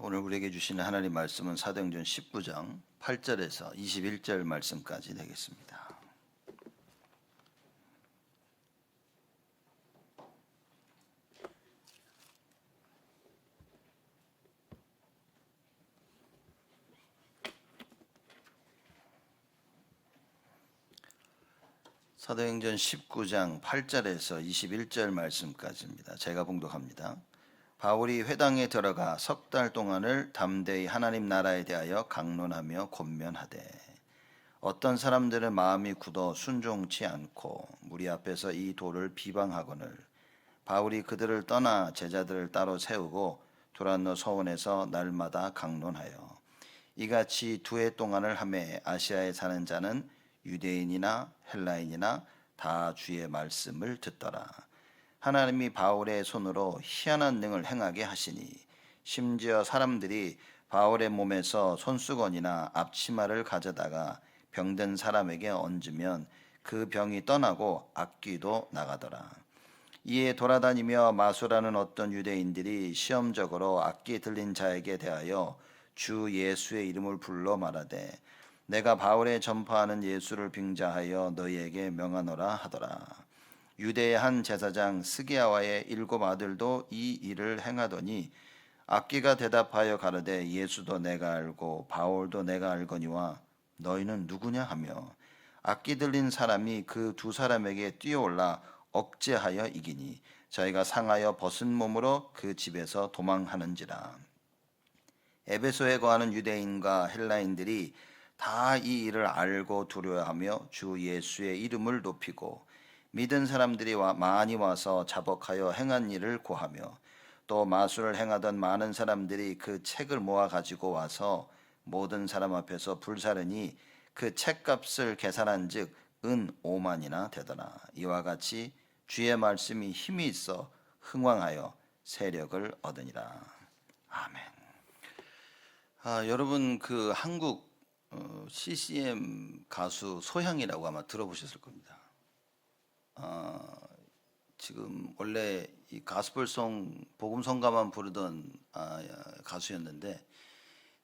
오늘 우리에게 주시는 하나님 말씀은 사도행전 19장 8절에서 21절 말씀까지 되겠습니다. 사도행전 19장 8절에서 21절 말씀까지입니다. 제가 봉독합니다. 바울이 회당에 들어가 석 달 동안을 담대히 하나님 나라에 대하여 강론하며 권면하되 어떤 사람들은 마음이 굳어 순종치 않고 무리 앞에서 이 도를 비방하거늘 바울이 그들을 떠나 제자들을 따로 세우고 두란노 서원에서 날마다 강론하여 이같이 두 해 동안을 하매 아시아에 사는 자는 유대인이나 헬라인이나 다 주의 말씀을 듣더라. 하나님이 바울의 손으로 희한한 능을 행하게 하시니 심지어 사람들이 바울의 몸에서 손수건이나 앞치마를 가져다가 병든 사람에게 얹으면 그 병이 떠나고 악귀도 나가더라. 이에 돌아다니며 마술하는 어떤 유대인들이 시험적으로 악기 들린 자에게 대하여 주 예수의 이름을 불러 말하되 내가 바울의 전파하는 예수를 빙자하여 너희에게 명하노라 하더라. 유대의 한 제사장 스기야와의 7 아들도 이 일을 행하더니 악기가 대답하여 가로되 예수도 내가 알고 바울도 내가 알거니와 너희는 누구냐 하며 악기 들린 사람이 그 두 사람에게 뛰어올라 억제하여 이기니 저희가 상하여 벗은 몸으로 그 집에서 도망하는지라. 에베소에 거하는 유대인과 헬라인들이 다 이 일을 알고 두려워하며 주 예수의 이름을 높이고 믿은 사람들이 많이 와서 자복하여 행한 일을 고하며 또 마술을 행하던 많은 사람들이 그 책을 모아 가지고 와서 모든 사람 앞에서 불사르니 그 책값을 계산한 즉 은 5만이나 되더라. 이와 같이 주의 말씀이 힘이 있어 흥왕하여 세력을 얻으니라. 아멘. 여러분 그 한국 CCM 가수 소향이라고 아마 들어보셨을 겁니다. 지금 원래 이 가스펠송 복음성가만 부르던 가수였는데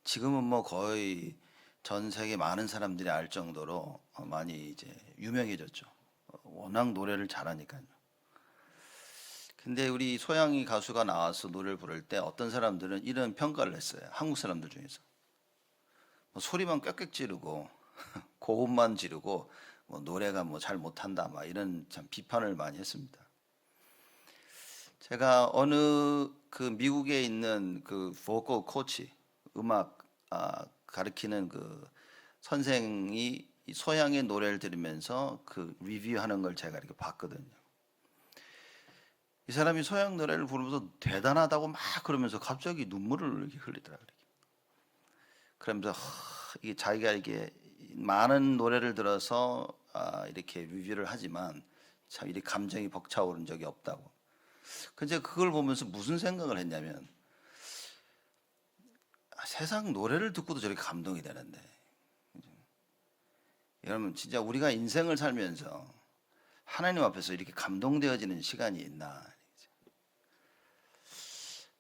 지금은 뭐 거의 전 세계 많은 사람들이 알 정도로 많이 이제 유명해졌죠. 워낙 노래를 잘하니까요. 근데 우리 소양이 가수가 나와서 노래를 부를 때 어떤 사람들은 이런 평가를 했어요. 한국 사람들 중에서 뭐 소리만 꽥꽥 지르고 고음만 지르고 뭐 노래가 뭐 잘 못한다 막 이런 참 비판을 많이 했습니다. 제가 어느 그 미국에 있는 그 보컬 코치 음악 가르치는 그 선생이 소양의 노래를 들으면서 그 리뷰하는 걸 제가 이렇게 봤거든요. 이 사람이 소양 노래를 부르면서 대단하다고 막 그러면서 갑자기 눈물을 이렇게 흘리더라고요. 그러면서 이게 자기가 이게 많은 노래를 들어서 이렇게 리뷰를 하지만 참 이렇게 감정이 벅차오른 적이 없다고. 근데 그걸 보면서 무슨 생각을 했냐면 세상 노래를 듣고도 저렇게 감동이 되는데 여러분 진짜 우리가 인생을 살면서 하나님 앞에서 이렇게 감동되어지는 시간이 있나?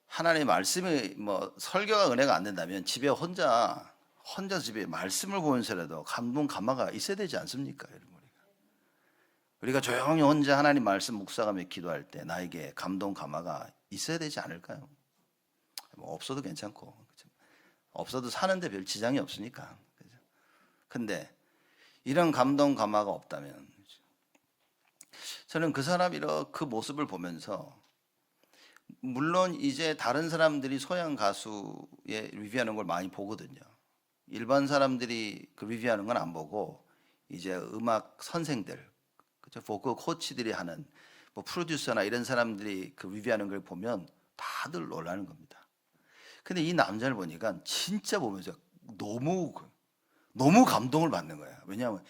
하나님의 말씀이 뭐 설교가 은혜가 안 된다면 집에 혼자 집에 말씀을 보면서라도 감동 감화가 있어야 되지 않습니까, 여러분? 우리가 조용히 혼자 하나님 말씀 묵상하며 기도할 때 나에게 감동 감화가 있어야 되지 않을까요? 뭐 없어도 괜찮고 그렇죠? 없어도 사는데 별 지장이 없으니까. 그렇죠? 근데 이런 감동 감화가 없다면 그렇죠? 저는 그 사람 그 모습을 보면서 물론 이제 다른 사람들이 소양 가수의 리뷰하는 걸 많이 보거든요. 일반 사람들이 그 리뷰하는 건 안 보고 이제 음악 선생들, 그죠? 보컬 코치들이 하는 뭐 프로듀서나 이런 사람들이 그 리뷰하는 걸 보면 다들 놀라는 겁니다. 근데 이 남자를 보니까 진짜 보면서 너무 감동을 받는 거야. 왜냐하면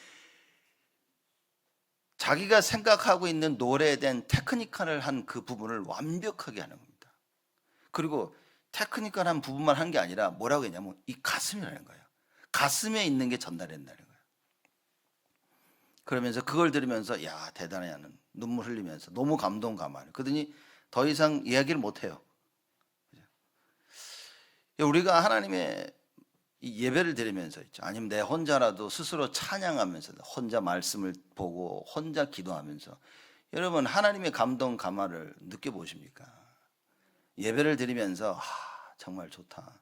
자기가 생각하고 있는 노래에 대한 테크니컬을 한 그 부분을 완벽하게 하는 겁니다. 그리고 테크니컬한 부분만 한 게 아니라 뭐라고 했냐면 이 가슴이라는 거예요. 가슴에 있는 게 전달된다는 거예요. 그러면서 그걸 들으면서 야 대단해 하는 눈물 흘리면서 너무 감동 감화를 그러더니 더 이상 이야기를 못 해요. 우리가 하나님의 이 예배를 드리면서 있죠. 아니면 내 혼자라도 스스로 찬양하면서 혼자 말씀을 보고 혼자 기도하면서 여러분 하나님의 감동 감화를 느껴보십니까? 예배를 드리면서 정말 좋다.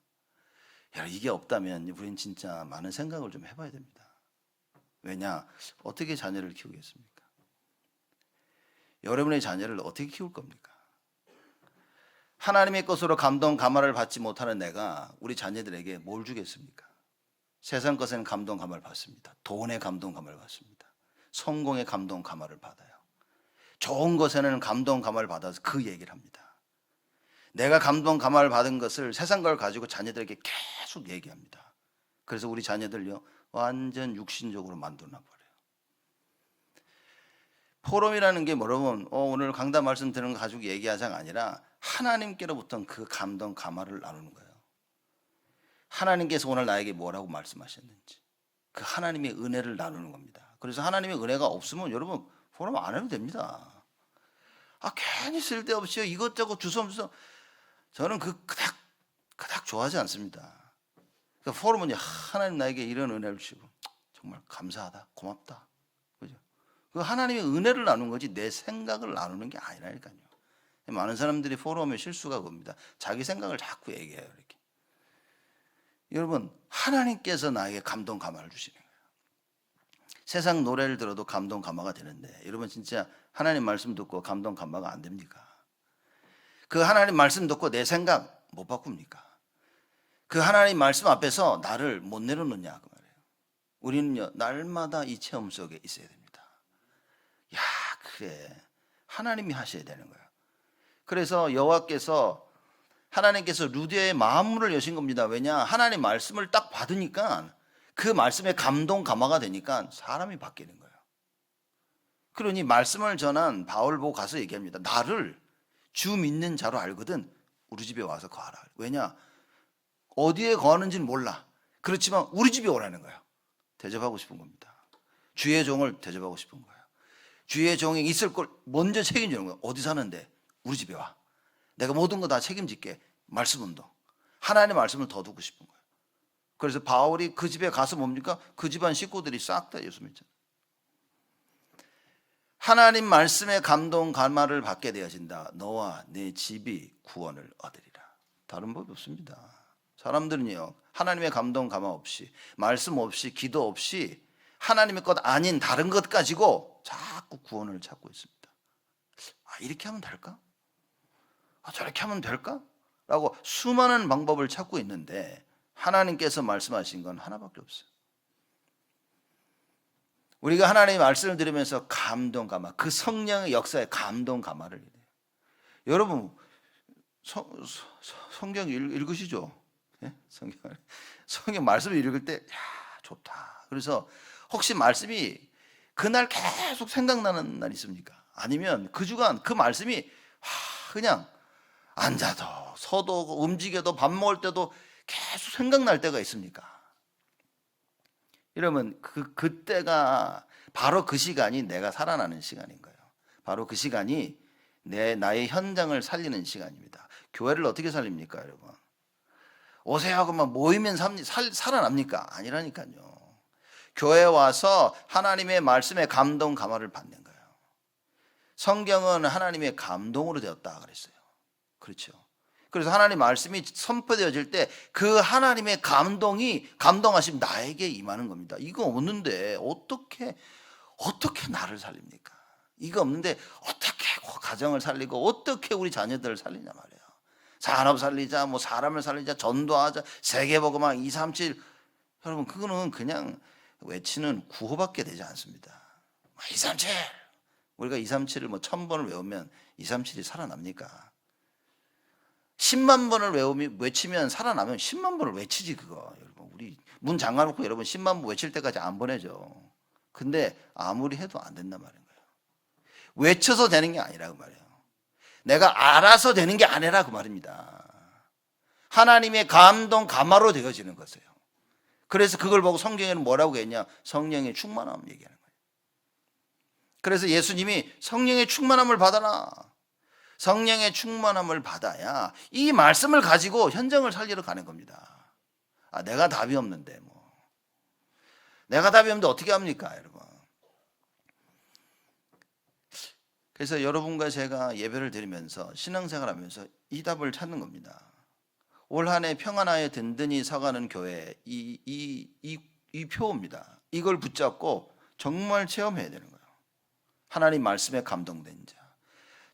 이게 없다면 우리는 진짜 많은 생각을 좀 해봐야 됩니다. 왜냐? 어떻게 자녀를 키우겠습니까? 여러분의 자녀를 어떻게 키울 겁니까? 하나님의 것으로 감동 감화를 받지 못하는 내가 우리 자녀들에게 뭘 주겠습니까? 세상 것에는 감동 감화를 받습니다. 돈의 감동 감화를 받습니다. 성공의 감동 감화를 받아요. 좋은 것에는 감동 감화를 받아서 그 얘기를 합니다. 내가 감동 감화를 받은 것을 세상 걸 가지고 자녀들에게 계속 얘기합니다. 그래서 우리 자녀들요 완전 육신적으로 만들어 버려요. 포럼이라는 게 여러분 오늘 강단 말씀 드리는 거 가지고 얘기하자가 아니라 하나님께로부터 그 감동 감화를 나누는 거예요. 하나님께서 오늘 나에게 뭐라고 말씀하셨는지 그 하나님의 은혜를 나누는 겁니다. 그래서 하나님의 은혜가 없으면 여러분 포럼 안 해도 됩니다. 괜히 쓸데없이 이것저것 주섬주섬 저는 그닥 좋아하지 않습니다. 그러니까 포럼은 하나님 나에게 이런 은혜를 주시고 정말 감사하다 고맙다 그죠? 그 하나님의 은혜를 나누는 거지 내 생각을 나누는 게 아니라니까요. 많은 사람들이 포럼의 실수가 그겁니다. 자기 생각을 자꾸 얘기해요. 이렇게. 여러분 하나님께서 나에게 감동 감화를 주시는 거예요. 세상 노래를 들어도 감동 감화가 되는데 여러분 진짜 하나님 말씀 듣고 감동 감화가 안 됩니까? 그 하나님 말씀 듣고 내 생각 못 바꿉니까? 그 하나님 말씀 앞에서 나를 못 내려놓냐 그 말이에요. 우리는요 날마다 이 체험 속에 있어야 됩니다. 그래 하나님이 하셔야 되는 거예요. 그래서 여호와께서 하나님께서 루디아의 마음문을 여신 겁니다. 왜냐? 하나님 말씀을 딱 받으니까 그 말씀에 감동 감화가 되니까 사람이 바뀌는 거예요. 그러니 말씀을 전한 바울 보고 가서 얘기합니다. 나를 주 믿는 자로 알거든 우리 집에 와서 거하라. 왜냐? 어디에 거하는지는 몰라. 그렇지만 우리 집에 오라는 거예요. 대접하고 싶은 겁니다. 주의 종을 대접하고 싶은 거예요. 주의 종이 있을 걸 먼저 책임지는 거예요. 어디 사는데? 우리 집에 와. 내가 모든 거 다 책임질게. 말씀 운동. 하나님의 말씀을 더 듣고 싶은 거예요. 그래서 바울이 그 집에 가서 뭡니까? 그 집안 식구들이 싹 다 예수 믿잖아요. 하나님 말씀의 감동 감화를 받게 되어진다. 너와 내 집이 구원을 얻으리라. 다른 법이 없습니다. 사람들은요 하나님의 감동 감화 없이 말씀 없이 기도 없이 하나님의 것 아닌 다른 것 가지고 자꾸 구원을 찾고 있습니다. 이렇게 하면 될까? 저렇게 하면 될까? 라고 수많은 방법을 찾고 있는데 하나님께서 말씀하신 건 하나밖에 없어요. 우리가 하나님의 말씀을 들으면서 감동 감화, 그 성령의 역사에 감동 감화를 해요. 여러분 성경 읽으시죠? 예? 성경 말씀을 읽을 때 좋다. 그래서 혹시 말씀이 그날 계속 생각나는 날 있습니까? 아니면 그 주간 그 말씀이 그냥 앉아도 서도 움직여도 밥 먹을 때도 계속 생각날 때가 있습니까? 여러분 그때가 바로 그 시간이 내가 살아나는 시간인 거예요. 바로 그 시간이 나의 현장을 살리는 시간입니다. 교회를 어떻게 살립니까, 여러분? 오세요 하고 막 모이면 살아납니까? 아니라니까요. 교회에 와서 하나님의 말씀에 감동 감화를 받는 거예요. 성경은 하나님의 감동으로 되었다 그랬어요. 그렇죠. 그래서 하나님 말씀이 선포되어질 때 그 하나님의 감동하심 나에게 임하는 겁니다. 이거 없는데 어떻게 나를 살립니까? 이거 없는데 어떻게 가정을 살리고 어떻게 우리 자녀들을 살리냐 말이에요. 산업 살리자, 뭐 사람을 살리자, 전도하자, 세계복음화 237. 여러분 그거는 그냥 외치는 구호밖에 되지 않습니다. 237. 우리가 237을 뭐 1000번을 외우면 237이 살아납니까? 10만 번을 외치면 살아나면 10만 번을 외치지 그거. 여러분 우리 문 잠가놓고 여러분 10만 번 외칠 때까지 안 보내죠. 근데 아무리 해도 안 된단 말인 거예요. 외쳐서 되는 게 아니라 그 말이에요. 내가 알아서 되는 게 아니라 그 말입니다. 하나님의 감동 감화로 되어지는 것이에요. 그래서 그걸 보고 성경에는 뭐라고 했냐? 성령의 충만함 얘기하는 거예요. 그래서 예수님이 성령의 충만함을 받아라. 성령의 충만함을 받아야 이 말씀을 가지고 현장을 살리러 가는 겁니다. 내가 답이 없는데 내가 답이 없는데 어떻게 합니까, 여러분? 그래서 여러분과 제가 예배를 드리면서 신앙생활하면서 이 답을 찾는 겁니다. 올 한 해 평안하에 든든히 서가는 교회 이 표입니다. 이걸 붙잡고 정말 체험해야 되는 거예요. 하나님 말씀에 감동된 자,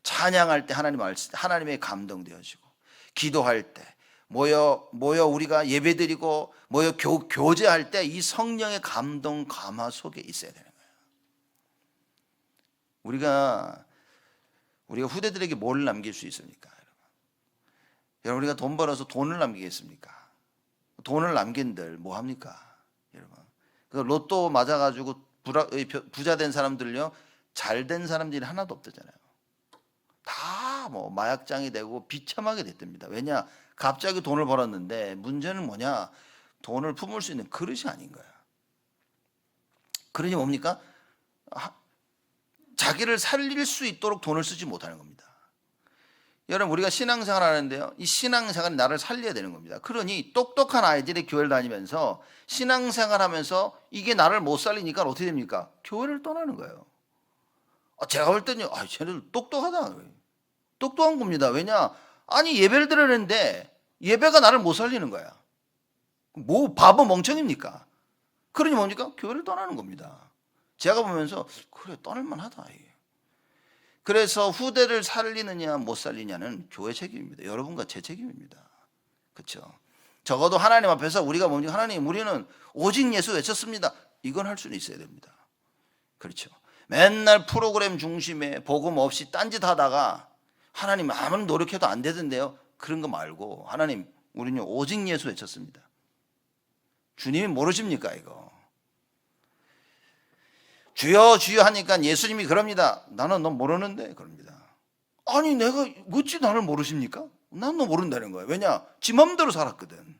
찬양할 때 하나님의 감동되어지고, 기도할 때 모여 우리가 예배드리고 모여 교제할 때 이 성령의 감동 감화 속에 있어야 되는 거예요. 우리가 후대들에게 뭘 남길 수 있습니까? 여러분, 우리가 돈 벌어서 돈을 남기겠습니까? 돈을 남긴들 뭐 합니까? 여러분, 그 로또 맞아가지고 부자 된 사람들요, 잘 된 사람들이 하나도 없대잖아요. 다 뭐 마약장이 되고 비참하게 됐답니다. 왜냐? 갑자기 돈을 벌었는데 문제는 뭐냐? 돈을 품을 수 있는 그릇이 아닌 거야. 그러니 뭡니까? 자기를 살릴 수 있도록 돈을 쓰지 못하는 겁니다. 여러분, 우리가 신앙생활 하는데요, 이 신앙생활이 나를 살려야 되는 겁니다. 그러니 똑똑한 아이들이 교회를 다니면서 신앙생활 하면서 이게 나를 못 살리니까 어떻게 됩니까? 교회를 떠나는 거예요. 제가 볼 때는요, 쟤네들 똑똑하다. 똑똑한 겁니다. 왜냐? 예배를 드리는데 예배가 나를 못 살리는 거야. 뭐 바보 멍청입니까? 그러니 뭡니까? 교회를 떠나는 겁니다. 제가 보면서 그래, 떠날만 하다. 그래서 후대를 살리느냐 못 살리냐는 교회 책임입니다. 여러분과 제 책임입니다. 그렇죠? 적어도 하나님 앞에서 우리가 뭡니까? 하나님, 우리는 오직 예수 외쳤습니다. 이건 할 수는 있어야 됩니다. 그렇죠? 맨날 프로그램 중심에 복음 없이 딴짓 하다가 하나님 아무리 노력해도 안 되던데요, 그런 거 말고, 하나님, 우리는 오직 예수 외쳤습니다. 주님이 모르십니까 이거? 주여 주여 하니까 예수님이 그럽니다. 나는 너 모르는데 그럽니다. 내가 어찌 나를 모르십니까? 난 너 모른다는 거예요. 왜냐? 지 맘대로 살았거든.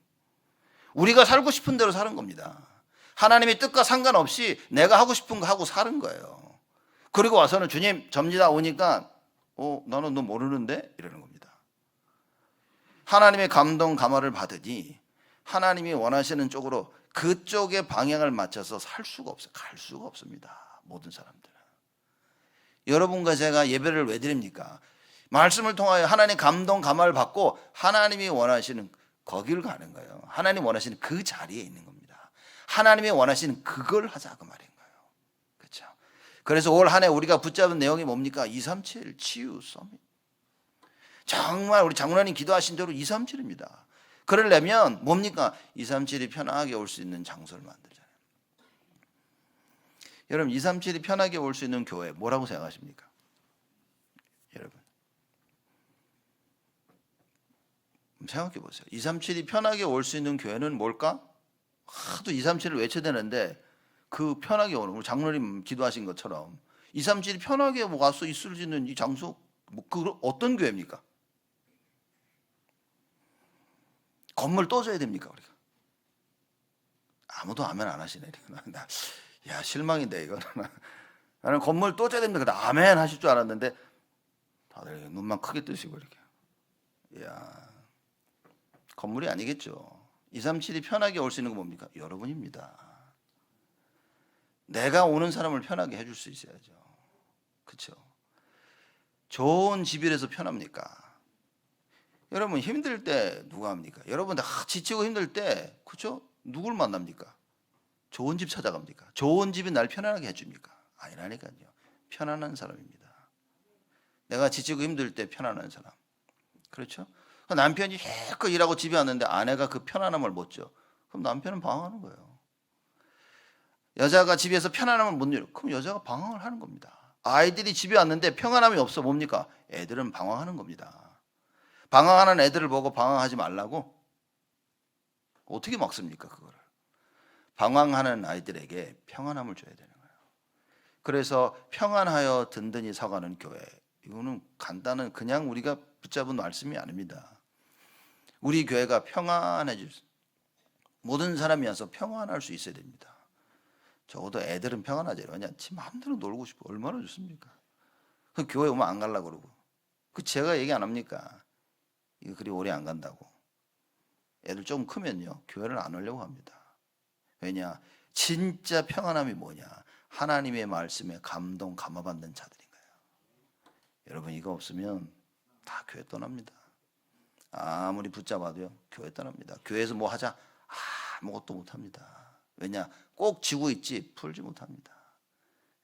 우리가 살고 싶은 대로 사는 겁니다. 하나님의 뜻과 상관없이 내가 하고 싶은 거 하고 사는 거예요. 그리고 와서는 주님 접니다 오니까 나는 너 모르는데 이러는 겁니다. 하나님의 감동 감화를 받으니 하나님이 원하시는 쪽으로 그쪽의 방향을 맞춰서 살 수가 없어요. 갈 수가 없습니다. 모든 사람들은. 여러분과 제가 예배를 왜 드립니까? 말씀을 통하여 하나님의 감동 감화를 받고 하나님이 원하시는 거기를 가는 거예요. 하나님이 원하시는 그 자리에 있는 겁니다. 하나님이 원하시는 그걸 하자 그 말인 거예요. 그렇죠? 그래서 올 한 해 우리가 붙잡은 내용이 뭡니까? 237 치유 서밋. 정말 우리 장로님 기도하신 대로 237입니다. 그러려면 뭡니까? 237이 편하게 올 수 있는 장소를 만들잖아요. 여러분, 237이 편하게 올 수 있는 교회 뭐라고 생각하십니까? 여러분, 생각해 보세요. 237이 편하게 올 수 있는 교회는 뭘까? 하도 237을 외쳐야 되는데 그 편하게 오는, 우리 장로님 기도하신 것처럼 237이 편하게 와서 있을 수 있는 이 장소, 그 어떤 교회입니까? 건물 떠줘야 됩니까 우리가? 아무도 아멘 안 하시네. 야, 실망인데 이거. 나는 건물 떠줘야 됩니다. 아멘 하실 줄 알았는데 다들 눈만 크게 뜨시고 이렇게. 야, 건물이 아니겠죠. 237이 편하게 올 수 있는 건 뭡니까? 여러분입니다. 내가 오는 사람을 편하게 해줄 수 있어야죠. 그렇죠? 좋은 집이라서 편합니까? 여러분 힘들 때 누가 합니까? 여러분 다 지치고 힘들 때, 그렇죠? 누굴 만납니까? 좋은 집 찾아갑니까? 좋은 집이 날 편안하게 해줍니까? 아니라니까요. 편안한 사람입니다. 내가 지치고 힘들 때 편안한 사람. 그렇죠? 남편이 해껏 일하고 집에 왔는데 아내가 그 편안함을 못 줘. 그럼 남편은 방황하는 거예요. 여자가 집에서 편안함을 못 누려. 그럼 여자가 방황을 하는 겁니다. 아이들이 집에 왔는데 평안함이 없어. 뭡니까? 애들은 방황하는 겁니다. 방황하는 애들을 보고 방황하지 말라고? 어떻게 막습니까 그거를? 방황하는 아이들에게 평안함을 줘야 되는 거예요. 그래서 평안하여 든든히 서가는 교회, 이거는 간단한 그냥 우리가 붙잡은 말씀이 아닙니다. 우리 교회가 평안해질 수, 모든 사람이 와서 평안할 수 있어야 됩니다. 적어도 애들은 평안하지. 왜냐? 지 마음대로 놀고 싶어. 얼마나 좋습니까? 그 교회 오면 안 가려고 그러고. 그 제가 얘기 안 합니까? 이거 그리 오래 안 간다고. 애들 좀 크면요 교회를 안 오려고 합니다. 왜냐? 진짜 평안함이 뭐냐? 하나님의 말씀에 감동 감화받는 자들인 거예요. 여러분 이거 없으면 다 교회 떠납니다. 아무리 붙잡아도요 교회 떠납니다. 교회에서 뭐 하자 아무것도 못합니다. 왜냐? 꼭 쥐고 있지 풀지 못합니다.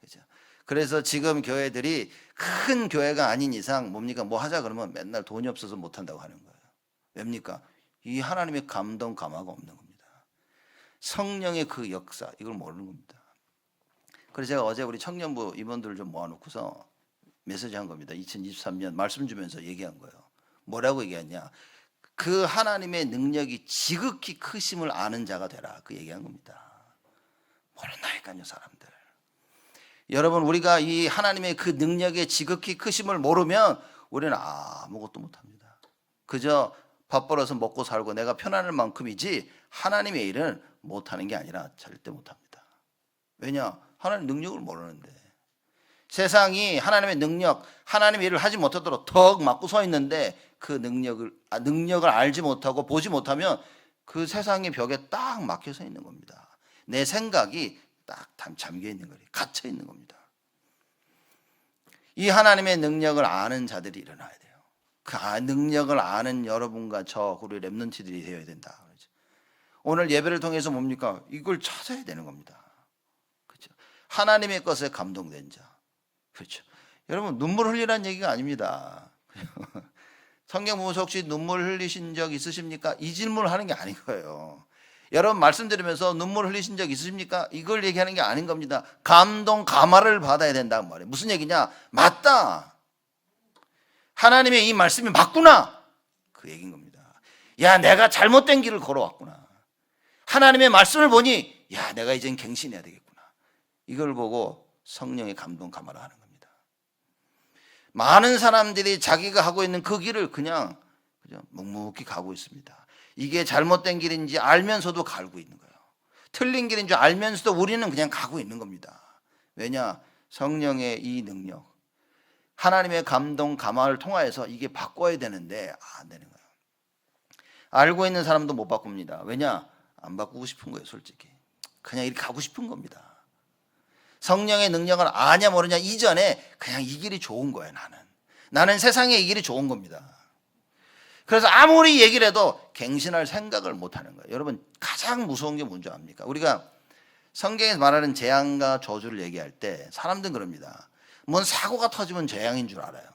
그죠? 그래서 지금 교회들이 큰 교회가 아닌 이상 뭡니까? 뭐 하자 그러면 맨날 돈이 없어서 못한다고 하는 거예요. 왜입니까? 이 하나님의 감동 감화가 없는 겁니다. 성령의 그 역사 이걸 모르는 겁니다. 그래서 제가 어제 우리 청년부 임원들을 좀 모아놓고서 메시지 한 겁니다. 2023년 말씀 주면서 얘기한 거예요. 뭐라고 얘기했냐? 그 하나님의 능력이 지극히 크심을 아는 자가 되라. 그 얘기한 겁니다. 모른다니까요 사람들. 여러분 우리가 이 하나님의 그 능력의 지극히 크심을 모르면 우리는 아무것도 못합니다. 그저 밥 벌어서 먹고 살고 내가 편안할 만큼이지 하나님의 일은 못하는 게 아니라 절대 못합니다. 왜냐? 하나님의 능력을 모르는데. 세상이 하나님의 능력, 하나님의 일을 하지 못하도록 턱 막고 서 있는데 그 능력을 알지 못하고 보지 못하면 그 세상의 벽에 딱 막혀 서 있는 겁니다. 내 생각이 딱 잠겨 있는 거예요. 갇혀 있는 겁니다. 이 하나님의 능력을 아는 자들이 일어나야 돼요. 그 능력을 아는 여러분과 저 우리 렘넌트들이 되어야 된다. 오늘 예배를 통해서 뭡니까? 이걸 찾아야 되는 겁니다. 그렇죠? 하나님의 것에 감동된 자. 그렇죠? 여러분 눈물 흘리라는 얘기가 아닙니다. 성경 보면서 혹시 눈물 흘리신 적 있으십니까? 이 질문을 하는 게 아닌 거예요. 여러분 말씀 들으면서 눈물 흘리신 적 있으십니까? 이걸 얘기하는 게 아닌 겁니다. 감동 감화를 받아야 된다는 말이에요. 무슨 얘기냐? 맞다. 하나님의 이 말씀이 맞구나. 그 얘기인 겁니다. 야 내가 잘못된 길을 걸어왔구나. 하나님의 말씀을 보니 야 내가 이젠 갱신해야 되겠구나. 이걸 보고 성령의 감동 감화를 하는 겁니다. 많은 사람들이 자기가 하고 있는 그 길을 그냥 묵묵히 가고 있습니다. 이게 잘못된 길인지 알면서도 가고 있는 거예요. 틀린 길인 줄 알면서도 우리는 그냥 가고 있는 겁니다. 왜냐? 성령의 이 능력, 하나님의 감동 감화를 통하여서 이게 바꿔야 되는데 안 되는 거예요. 알고 있는 사람도 못 바꿉니다. 왜냐? 안 바꾸고 싶은 거예요. 솔직히 그냥 이렇게 가고 싶은 겁니다. 성령의 능력을 아냐 모르냐 이전에 그냥 이 길이 좋은 거예요. 나는 세상에 이 길이 좋은 겁니다. 그래서 아무리 얘기를 해도 갱신할 생각을 못 하는 거예요. 여러분 가장 무서운 게 뭔지 압니까? 우리가 성경에서 말하는 재앙과 저주를 얘기할 때 사람들은 그럽니다. 뭔 사고가 터지면 재앙인 줄 알아요.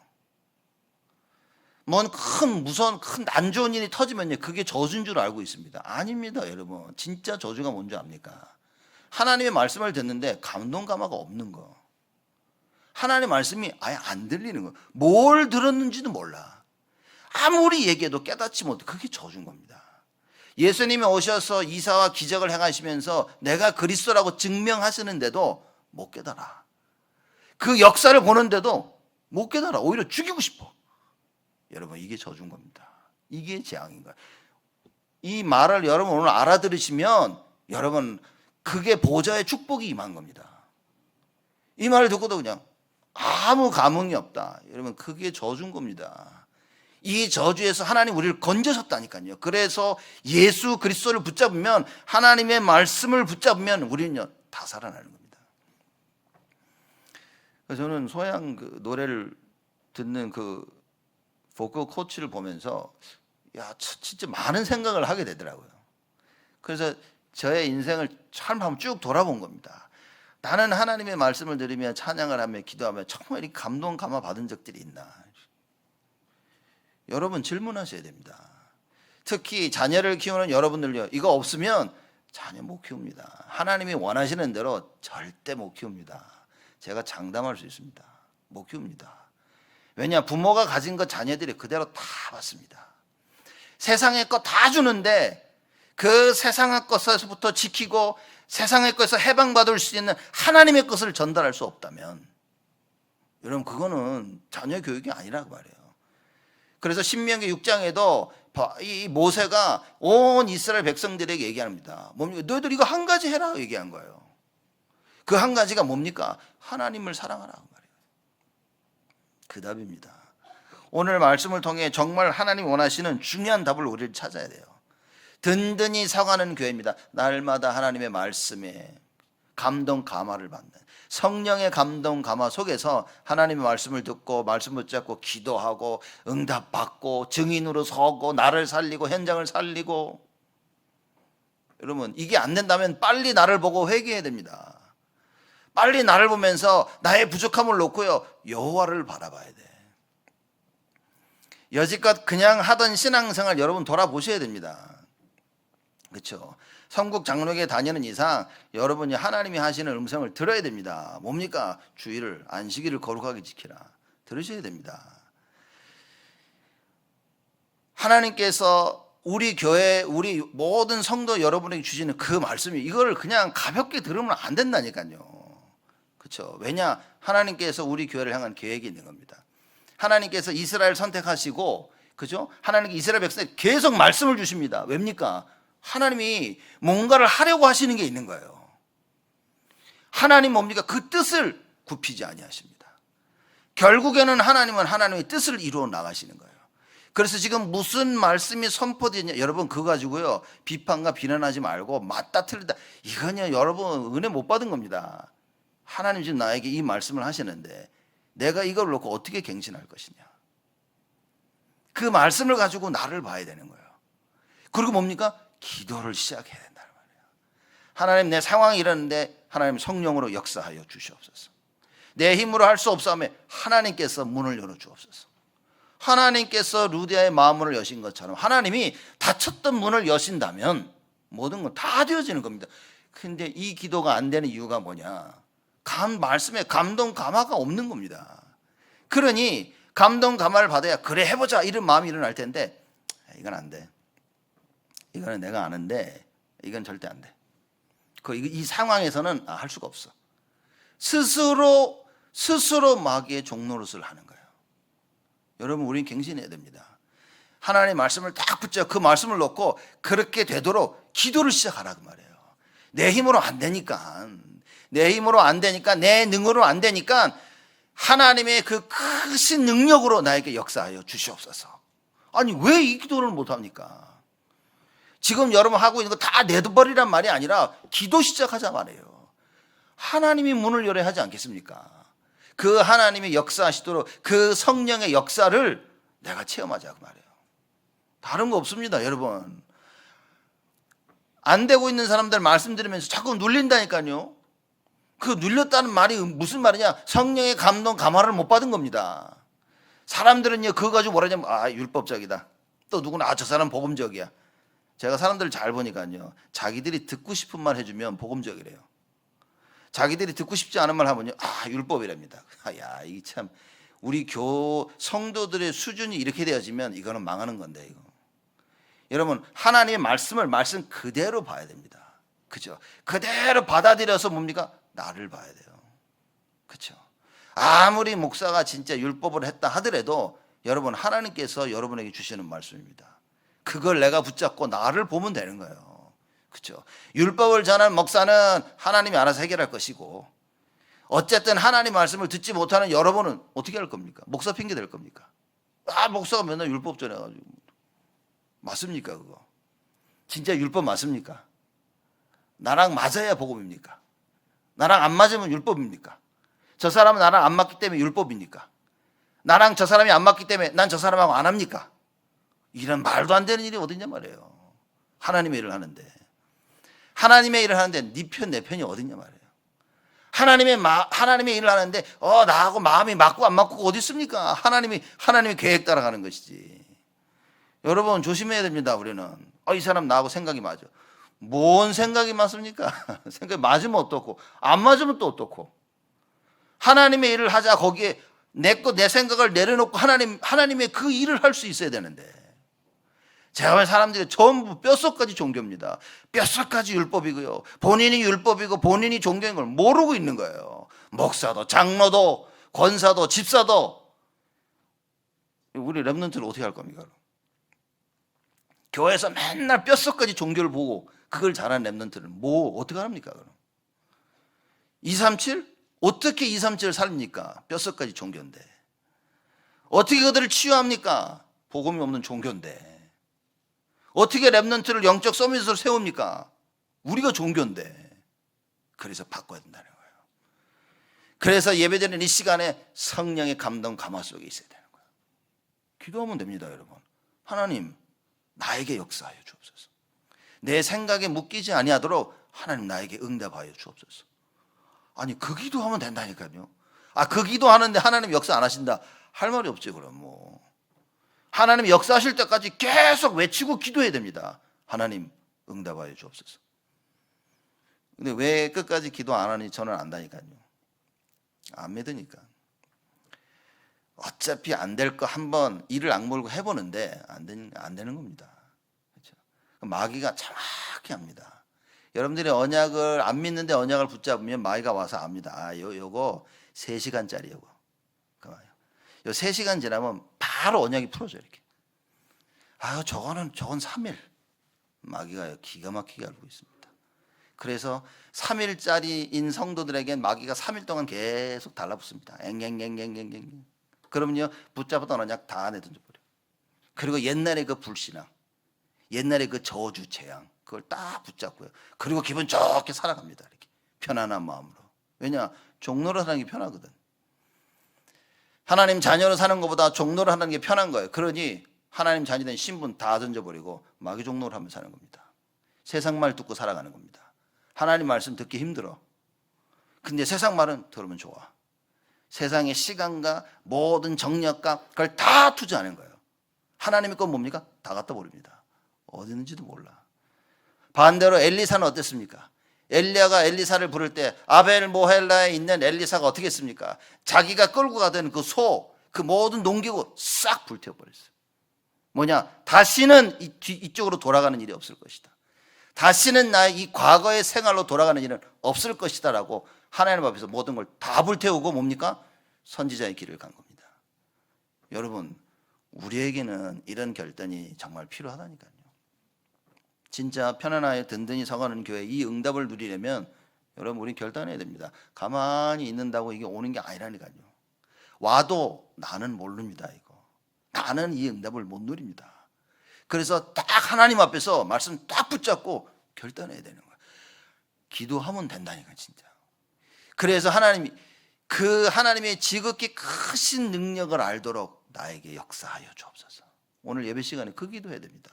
뭔 무서운 큰 안 좋은 일이 터지면요 그게 저주인 줄 알고 있습니다. 아닙니다. 여러분 진짜 저주가 뭔지 압니까? 하나님의 말씀을 듣는데 감동 감화가 없는 거. 하나님의 말씀이 아예 안 들리는 거. 뭘 들었는지도 몰라. 아무리 얘기해도 깨닫지 못해. 그게 저주인 겁니다. 예수님이 오셔서 이사와 기적을 행하시면서 내가 그리스도라고 증명하시는데도 못 깨달아. 그 역사를 보는데도 못 깨달아. 오히려 죽이고 싶어. 여러분 이게 저주인 겁니다. 이게 재앙인 거예요. 이 말을 여러분 오늘 알아들으시면 여러분 그게 보좌의 축복이 임한 겁니다. 이 말을 듣고도 그냥 아무 감흥이 없다. 여러분 그게 저주인 겁니다. 이 저주에서 하나님 우리를 건져셨다니까요. 그래서 예수 그리스도를 붙잡으면 하나님의 말씀을 붙잡으면 우리는요 다 살아나는 겁니다. 그래서 저는 소양 그 노래를 듣는 그 보컬 코치를 보면서 야 진짜 많은 생각을 하게 되더라고요. 그래서 저의 인생을 참 한번 쭉 돌아본 겁니다. 나는 하나님의 말씀을 들으며 찬양을 하며 기도하며 정말 이 감동 감화 받은 적들이 있나? 여러분 질문하셔야 됩니다. 특히 자녀를 키우는 여러분들요. 이거 없으면 자녀 못 키웁니다. 하나님이 원하시는 대로 절대 못 키웁니다. 제가 장담할 수 있습니다. 못 키웁니다. 왜냐? 부모가 가진 것 자녀들이 그대로 다 받습니다. 세상의 것 다 주는데 그 세상의 것에서부터 지키고 세상의 것에서 해방받을 수 있는 하나님의 것을 전달할 수 없다면 여러분 그거는 자녀 교육이 아니라고 말해요. 그래서 신명기 6장에도 이 모세가 온 이스라엘 백성들에게 얘기합니다. 뭡니까? 너희들 이거 한 가지 해라 얘기한 거예요. 그 한 가지가 뭡니까? 하나님을 사랑하라 말이에요. 그 답입니다. 오늘 말씀을 통해 정말 하나님 원하시는 중요한 답을 우리를 찾아야 돼요. 든든히 서가는 교회입니다. 날마다 하나님의 말씀에 감동 감화를 받는, 성령의 감동 감화 속에서 하나님의 말씀을 듣고 말씀 붙잡고 기도하고 응답받고 증인으로 서고 나를 살리고 현장을 살리고. 여러분, 이게 안 된다면 빨리 나를 보고 회개해야 됩니다. 빨리 나를 보면서 나의 부족함을 놓고요, 여호와를 바라봐야 돼. 여지껏 그냥 하던 신앙생활 여러분 돌아보셔야 됩니다. 그렇죠? 성국 장로교에 다니는 이상 여러분이 하나님이 하시는 음성을 들어야 됩니다. 뭡니까? 주일을, 안식일을 거룩하게 지키라. 들으셔야 됩니다. 하나님께서 우리 교회, 우리 모든 성도 여러분에게 주시는 그 말씀이, 이걸 그냥 가볍게 들으면 안 된다니까요. 그렇죠? 왜냐? 하나님께서 우리 교회를 향한 계획이 있는 겁니다. 하나님께서 이스라엘 선택하시고, 그죠? 하나님께 이스라엘 백성에 계속 말씀을 주십니다. 왜입니까? 하나님이 뭔가를 하려고 하시는 게 있는 거예요. 하나님 뭡니까? 그 뜻을 굽히지 아니하십니다. 결국에는 하나님은 하나님의 뜻을 이루어 나가시는 거예요. 그래서 지금 무슨 말씀이 선포되냐, 여러분 그거 가지고요 비판과 비난하지 말고 맞다 틀리다, 이거는요 여러분 은혜 못 받은 겁니다. 하나님 지금 나에게 이 말씀을 하시는데 내가 이걸 놓고 어떻게 갱신할 것이냐, 그 말씀을 가지고 나를 봐야 되는 거예요. 그리고 뭡니까? 기도를 시작해야 된다는 말이에요. 하나님, 내 상황이 이러는데 하나님 성령으로 역사하여 주시옵소서. 내 힘으로 할 수 없사오며 하나님께서 문을 열어 주옵소서. 하나님께서 루디아의 마음문을 여신 것처럼 하나님이 닫혔던 문을 여신다면 모든 건 다 되어지는 겁니다. 근데 이 기도가 안 되는 이유가 뭐냐? 말씀에 감동 감화가 없는 겁니다. 그러니 감동 감화를 받아야 그래 해보자 이런 마음이 일어날 텐데, 이건 안 돼. 이거는 내가 아는데 이건 절대 안 돼. 이 상황에서는 할 수가 없어. 스스로 마귀의 종노릇을 하는 거예요. 여러분, 우리는 갱신해야 됩니다. 하나님의 말씀을 딱 붙잡고 그 말씀을 놓고 그렇게 되도록 기도를 시작하라 그 말이에요. 내 힘으로 안 되니까, 내 능으로 안 되니까 하나님의 그 크신 능력으로 나에게 역사하여 주시옵소서. 아니, 왜 이 기도를 못 합니까? 지금 여러분 하고 있는 거 다 내버리란 말이 아니라 기도 시작하자 말이에요. 하나님이 문을 열어야 하지 않겠습니까? 그 하나님이 역사하시도록 그 성령의 역사를 내가 체험하자 그 말이에요. 다른 거 없습니다, 여러분. 안 되고 있는 사람들 말씀드리면서 자꾸 눌린다니까요. 그 눌렸다는 말이 무슨 말이냐? 성령의 감동 감화를 못 받은 겁니다. 사람들은요 그거 가지고 뭐라 하냐면 율법적이다. 또 누구는 저 사람 복음적이야. 제가 사람들을 잘 보니까요, 자기들이 듣고 싶은 말 해주면 복음적이래요. 자기들이 듣고 싶지 않은 말 하면요, 율법이랍니다. 이게 참, 우리 성도들의 수준이 이렇게 되어지면 이거는 망하는 건데, 이거. 여러분, 하나님의 말씀 그대로 봐야 됩니다. 그죠? 그대로 받아들여서 뭡니까? 나를 봐야 돼요. 그죠? 아무리 목사가 진짜 율법을 했다 하더라도 여러분, 하나님께서 여러분에게 주시는 말씀입니다. 그걸 내가 붙잡고 나를 보면 되는 거예요. 그렇죠? 율법을 전하는 목사는 하나님이 알아서 해결할 것이고, 어쨌든 하나님 말씀을 듣지 못하는 여러분은 어떻게 할 겁니까? 목사 핑계 댈 겁니까? 목사가 맨날 율법 전해가지고. 맞습니까 그거? 진짜 율법 맞습니까? 나랑 맞아야 복음입니까? 나랑 안 맞으면 율법입니까? 저 사람은 나랑 안 맞기 때문에 율법입니까? 나랑 저 사람이 안 맞기 때문에 난 저 사람하고 안 합니까? 이런 말도 안 되는 일이 어딨냐 말이에요. 하나님의 일을 하는데, 하나님의 일을 하는데 네 편 내 편이 어딨냐 말이에요. 하나님의 일을 하는데 나하고 마음이 맞고 안 맞고 어디 있습니까? 하나님의 계획 따라가는 것이지. 여러분 조심해야 됩니다. 우리는 이 사람 나하고 생각이 맞아. 뭔 생각이 맞습니까? 생각이 맞으면 어떻고 안 맞으면 또 어떻고. 하나님의 일을 하자. 거기에 내 생각을 내려놓고 하나님의 그 일을 할 수 있어야 되는데, 제가 본 사람들이 전부 뼛속까지 종교입니다. 뼛속까지 율법이고요, 본인이 율법이고 본인이 종교인 걸 모르고 있는 거예요. 목사도 장로도 권사도 집사도. 우리 렘넌트를 어떻게 할 겁니까? 교회에서 맨날 뼛속까지 종교를 보고 그걸 잘하는 렘넌트는 어떻게 합니까? 그럼 237? 어떻게 237을 살립니까? 뼛속까지 종교인데. 어떻게 그들을 치유합니까? 복음이 없는 종교인데. 어떻게 렘넌트를 영적 서밋으로 세웁니까? 우리가 종교인데. 그래서 바꿔야 된다는 거예요. 그래서 예배드리는 이 시간에 성령의 감동 감화 속에 있어야 되는 거예요. 기도하면 됩니다, 여러분. 하나님, 나에게 역사하여 주옵소서. 내 생각에 묶이지 아니하도록 하나님 나에게 응답하여 주옵소서. 아니, 그 기도하면 된다니까요. 그 기도하는데 하나님 역사 안 하신다 할 말이 없지. 그럼 뭐 하나님 역사하실 때까지 계속 외치고 기도해야 됩니다. 하나님 응답하여 주옵소서. 근데 왜 끝까지 기도 안 하니 저는 안다니까요. 안 믿으니까. 어차피 안 될 거 한번 이를 악물고 해보는데 안 되는 겁니다. 그렇죠? 마귀가 정확히 합니다. 여러분들이 언약을 안 믿는데 언약을 붙잡으면 마귀가 와서 압니다. 요거 3시간짜리 요거. 요 3시간 지나면 바로 언약이 풀어져 이렇게. 저건 3일. 마귀가 기가 막히게 알고 있습니다. 그래서 3일짜리인 성도들에겐 마귀가 3일 동안 계속 달라붙습니다. 앵앵앵앵앵앵. 그러면요, 붙잡았던 언약 다 내던져버려. 그리고 옛날에 그 불신앙, 옛날에 그 저주 재앙, 그걸 딱 붙잡고요. 그리고 기분 좋게 살아갑니다. 이렇게 편안한 마음으로. 왜냐? 종로로 사는 게 편하거든. 하나님 자녀로 사는 것보다 종로로 하는 게 편한 거예요. 그러니 하나님 자녀된 신분 다 던져버리고 마귀 종로를 하면서 사는 겁니다. 세상 말 듣고 살아가는 겁니다. 하나님 말씀 듣기 힘들어. 근데 세상 말은 들으면 좋아. 세상의 시간과 모든 정력과 그걸 다 투자하는 거예요. 하나님의 건 뭡니까? 다 갖다 버립니다. 어디 있는지도 몰라. 반대로 엘리사는 어땠습니까? 엘리야가 엘리사를 부를 때 아벨 모헬라에 있는 엘리사가 어떻게 했습니까? 자기가 끌고 가던 그 소, 그 모든 농기구 싹 불태워버렸어요. 뭐냐? 다시는 이쪽으로 돌아가는 일이 없을 것이다. 다시는 나의 이 과거의 생활로 돌아가는 일은 없을 것이다 라고 하나님 앞에서 모든 걸 다 불태우고 뭡니까? 선지자의 길을 간 겁니다. 여러분, 우리에게는 이런 결단이 정말 필요하다니까요. 진짜 편안하게 든든히 서가는 교회 이 응답을 누리려면 여러분 우리 결단해야 됩니다. 가만히 있는다고 이게 오는 게 아니라니까요. 와도 나는 모릅니다. 이거 나는 이 응답을 못 누립니다. 그래서 딱 하나님 앞에서 말씀 딱 붙잡고 결단해야 되는 거예요. 기도하면 된다니까 진짜. 그래서 하나님이 그 하나님의 지극히 크신 능력을 알도록 나에게 역사하여 주옵소서. 오늘 예배 시간에 그 기도해야 됩니다.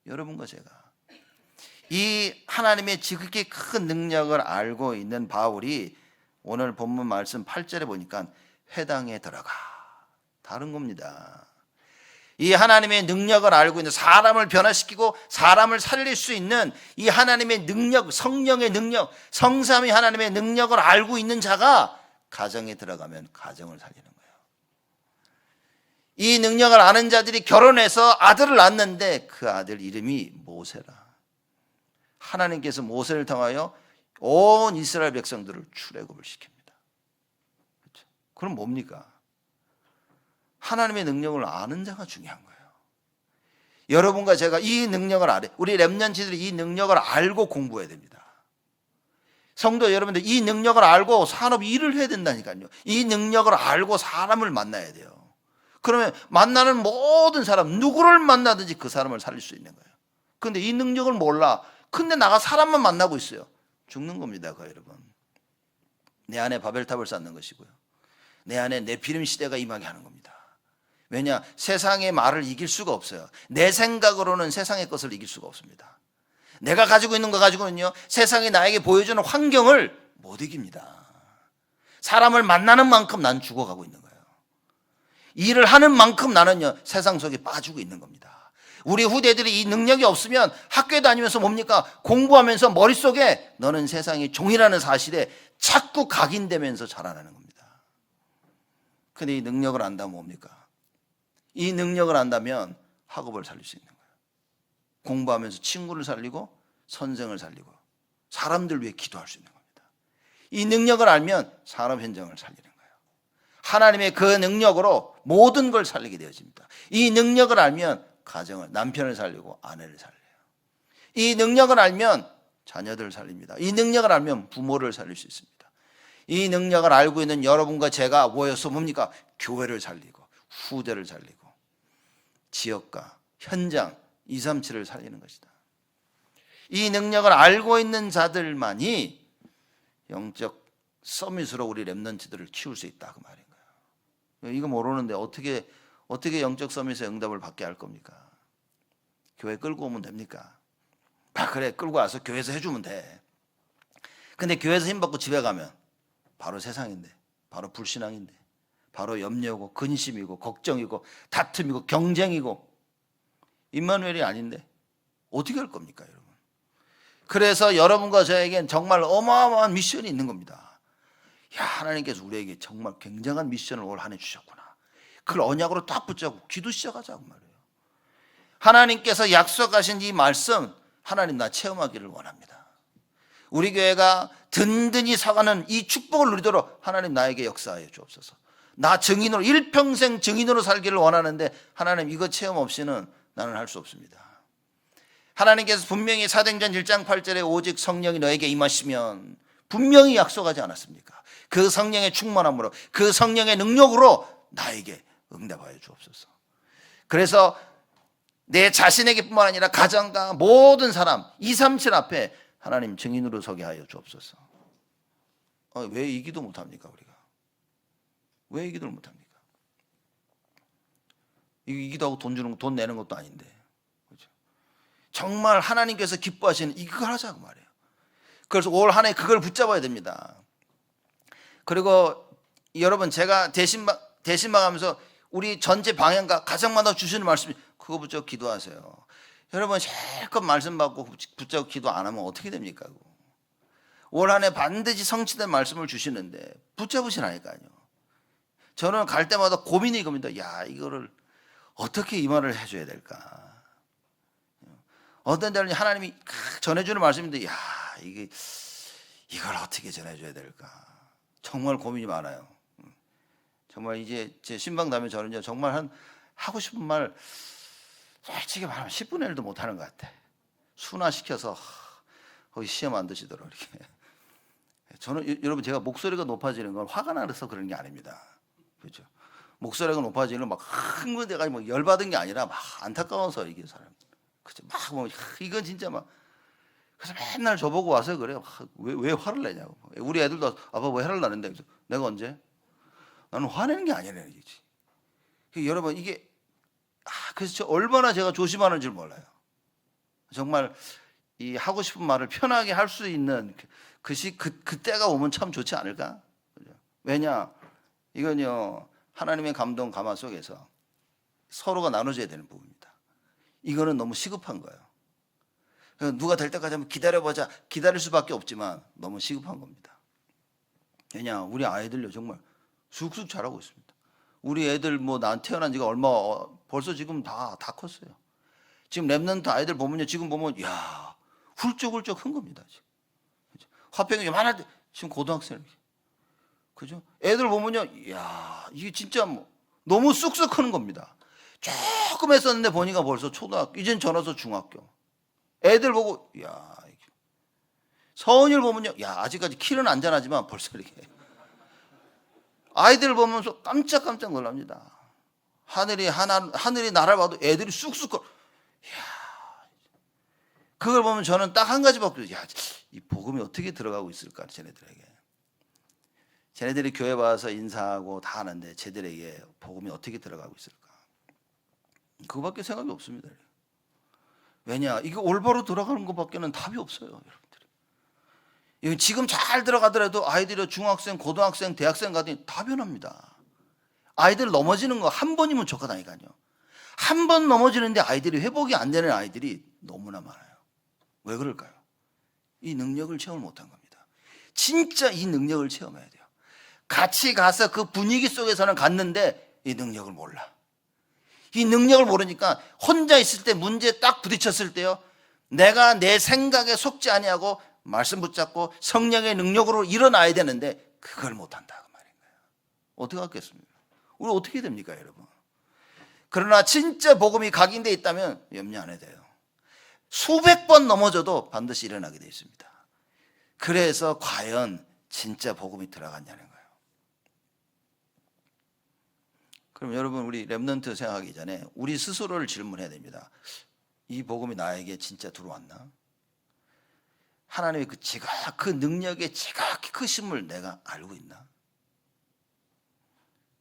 여러분과 제가 이 하나님의 지극히 큰 능력을 알고 있는 바울이 오늘 본문 말씀 8절에 보니까 회당에 들어가 다른 겁니다. 이 하나님의 능력을 알고 있는 사람을 변화시키고 사람을 살릴 수 있는 이 하나님의 능력, 성령의 능력, 성삼위 하나님의 능력을 알고 있는 자가 가정에 들어가면 가정을 살리는 거예요. 이 능력을 아는 자들이 결혼해서 아들을 낳았는데 그 아들 이름이 모세라. 하나님께서 모세를 통하여 온 이스라엘 백성들을 출애굽을 시킵니다. 그렇죠? 그럼 뭡니까? 하나님의 능력을 아는 자가 중요한 거예요. 여러분과 제가 이 능력을 알아요. 우리 렘넌트들이 이 능력을 알고 공부해야 됩니다. 성도 여러분들 이 능력을 알고 산업 일을 해야 된다니까요. 이 능력을 알고 사람을 만나야 돼요. 그러면 만나는 모든 사람 누구를 만나든지 그 사람을 살릴 수 있는 거예요. 그런데 이 능력을 몰라. 근데 나가 사람만 만나고 있어요. 죽는 겁니다, 여러분. 내 안에 바벨탑을 쌓는 것이고요. 내 안에 네피림 시대가 임하게 하는 겁니다. 왜냐? 세상의 말을 이길 수가 없어요. 내 생각으로는 세상의 것을 이길 수가 없습니다. 내가 가지고 있는 거 가지고는요, 세상이 나에게 보여주는 환경을 못 이깁니다. 사람을 만나는 만큼 난 죽어가고 있는 거예요. 일을 하는 만큼 나는요, 세상 속에 빠지고 있는 겁니다. 우리 후대들이 이 능력이 없으면 학교에 다니면서 뭡니까? 공부하면서 머릿속에 너는 세상의 종이라는 사실에 자꾸 각인되면서 자라나는 겁니다. 근데 이 능력을 안다면 뭡니까? 이 능력을 안다면 학업을 살릴 수 있는 거예요. 공부하면서 친구를 살리고 선생을 살리고 사람들 위해 기도할 수 있는 겁니다. 이 능력을 알면 산업 현장을 살리는 거예요. 하나님의 그 능력으로 모든 걸 살리게 되어집니다. 이 능력을 알면 가정을, 남편을 살리고 아내를 살려요. 이 능력을 알면 자녀들을 살립니다. 이 능력을 알면 부모를 살릴 수 있습니다. 이 능력을 알고 있는 여러분과 제가 모여서 뭡니까? 교회를 살리고 후대를 살리고 지역과 현장 237을 살리는 것이다. 이 능력을 알고 있는 자들만이 영적 서밋으로 우리 렘넌트들을 키울 수 있다 그 말인 거예요. 이거 모르는데 어떻게 영적 서밋의 응답을 받게 할 겁니까? 교회 끌고 오면 됩니까? 그래 끌고 와서 교회에서 해주면 돼. 근데 교회에서 힘받고 집에 가면 바로 세상인데, 바로 불신앙인데, 바로 염려고 근심이고 걱정이고 다툼이고 경쟁이고 임마누엘이 아닌데 어떻게 할 겁니까 여러분? 그래서 여러분과 저에겐 정말 어마어마한 미션이 있는 겁니다. 야, 하나님께서 우리에게 정말 굉장한 미션을 올 한 해 주셨구나. 그걸 언약으로 딱 붙잡고 기도 시작하자고 말이에요. 하나님께서 약속하신 이 말씀 하나님 나 체험하기를 원합니다. 우리 교회가 든든히 서가는 이 축복을 누리도록 하나님 나에게 역사하여 주옵소서. 나 증인으로 일평생 증인으로 살기를 원하는데 하나님 이거 체험 없이는 나는 할 수 없습니다. 하나님께서 분명히 사도행전 1장 8절에 오직 성령이 너에게 임하시면 분명히 약속하지 않았습니까? 그 성령의 충만함으로 그 성령의 능력으로 나에게 응답하여 주옵소서. 그래서 내 자신에게뿐만 아니라 가정과 모든 사람 237 앞에 하나님 증인으로 서게 하여 주옵소서. 왜 이 기도 못합니까 우리가? 왜 이 기도를 못합니까? 이 기도하고 돈 내는 것도 아닌데, 그렇죠? 정말 하나님께서 기뻐하시는 이걸 하자고 말이에요. 그래서 올 한 해 그걸 붙잡아야 됩니다. 그리고 여러분 제가 대신방하면서 우리 전체 방향과 가정마다 주시는 말씀이 그거 붙잡고 기도하세요. 여러분 실컷 말씀 받고 붙잡고 기도 안 하면 어떻게 됩니까? 올 한 해 반드시 성취된 말씀을 주시는데 붙잡으시라니까요. 저는 갈 때마다 고민이 이겁니다. 야, 이거를 어떻게 이 말을 해줘야 될까? 어떤 때는 하나님이 전해주는 말씀인데, 야, 이걸 어떻게 전해줘야 될까? 정말 고민이 많아요. 정말 이제 제 신방 다음에 저는 정말 하고 싶은 말 솔직히 말하면 10분의 1도 못 하는 것 같아. 순화시켜서 거의 시험 안 드시도록 이렇게. 저는 여러분 제가 목소리가 높아지는 건 화가 나서 그런 게 아닙니다. 그렇죠? 목소리가 높아지는 막 흥분돼가 뭐 열받은 게 아니라 막 안타까워서 이게 사람. 그죠? 막 뭐 이건 진짜 막 그래서 맨날 저보고 와서 그래요. 왜 화를 내냐고. 우리 애들도 아빠 왜 화를 나는데? 그래서 내가 언제? 나는 화내는 게 아니라 얘기지. 여러분 이게 그래서 얼마나 제가 조심하는지 몰라요. 정말 이 하고 싶은 말을 편하게 할 수 있는 그때가 오면 참 좋지 않을까? 왜냐? 이건요 하나님의 감동 감화 속에서 서로가 나눠줘야 되는 부분입니다. 이거는 너무 시급한 거예요. 누가 될 때까지 한번 기다려보자. 기다릴 수밖에 없지만 너무 시급한 겁니다. 왜냐? 우리 아이들요 정말 쑥쑥 자라고 있습니다. 우리 애들 뭐 난 태어난 지가 벌써 지금 다 컸어요. 지금 랩런트 아이들 보면요 지금 보면 야 훌쩍훌쩍 큰 겁니다. 지금 화평이 요만한데 지금 고등학생. 그죠? 애들 보면요, 야 이게 진짜 뭐 너무 쑥쑥 크는 겁니다. 조금 했었는데 보니까 벌써 초등학교, 이젠 전화서 중학교. 애들 보고, 야 서은이를 보면요, 야 아직까지 키는 안 자라지만 벌써 이렇게. 아이들 보면서 깜짝깜짝 놀랍니다. 하늘이 나를 봐도 애들이 쑥쑥 커. 야 그걸 보면 저는 딱 한 가지밖에, 야 이 복음이 어떻게 들어가고 있을까 쟤네들에게. 쟤네들이 교회 와서 인사하고 다 하는데 쟤들에게 복음이 어떻게 들어가고 있을까? 그거밖에 생각이 없습니다. 왜냐? 이거 올바로 들어가는 것밖에는 답이 없어요, 여러분들이. 지금 잘 들어가더라도 아이들이 중학생, 고등학생, 대학생 가더니 다 변합니다. 아이들 넘어지는 거 한 번이면 좋거다니까요. 한 번 넘어지는데 아이들이 회복이 안 되는 아이들이 너무나 많아요. 왜 그럴까요? 이 능력을 체험을 못한 겁니다. 진짜 이 능력을 체험해야 돼요. 같이 가서 그 분위기 속에서는 갔는데 이 능력을 몰라. 이 능력을 모르니까 혼자 있을 때 문제에 딱 부딪혔을 때요. 내가 내 생각에 속지 아니하고 말씀 붙잡고 성령의 능력으로 일어나야 되는데 그걸 못한다 그 말인 거예요. 어떻게 하겠습니까? 우리 어떻게 됩니까 여러분? 그러나 진짜 복음이 각인되어 있다면 염려 안 해도 돼요. 수백 번 넘어져도 반드시 일어나게 되어 있습니다. 그래서 과연 진짜 복음이 들어갔냐는 거예요. 그럼 여러분, 우리 렘넌트 생각하기 전에 우리 스스로를 질문해야 됩니다. 이 복음이 나에게 진짜 들어왔나? 하나님의 그 능력의 지극히 크심을 내가 알고 있나?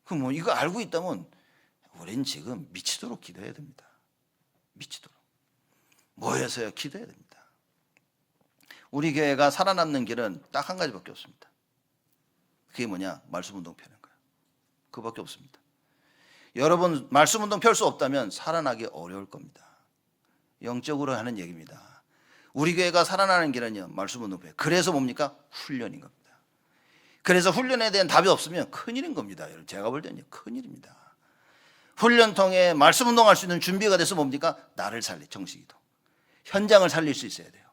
그럼 뭐 이거 알고 있다면 우린 지금 미치도록 기도해야 됩니다. 미치도록. 모여서요 기도해야 됩니다. 우리 교회가 살아남는 길은 딱 한 가지밖에 없습니다. 그게 뭐냐? 말씀 운동 펴는 거예요. 그밖에 없습니다. 여러분 말씀 운동 펼 수 없다면 살아나기 어려울 겁니다. 영적으로 하는 얘기입니다. 우리 교회가 살아나는 길은요 말씀 운동 펴요. 그래서 뭡니까? 훈련인 겁니다. 그래서 훈련에 대한 답이 없으면 큰일인 겁니다. 여러분 제가 볼 때는 큰일입니다. 훈련 통해 말씀 운동할 수 있는 준비가 돼서 뭡니까? 나를 살리 정식이도 현장을 살릴 수 있어야 돼요.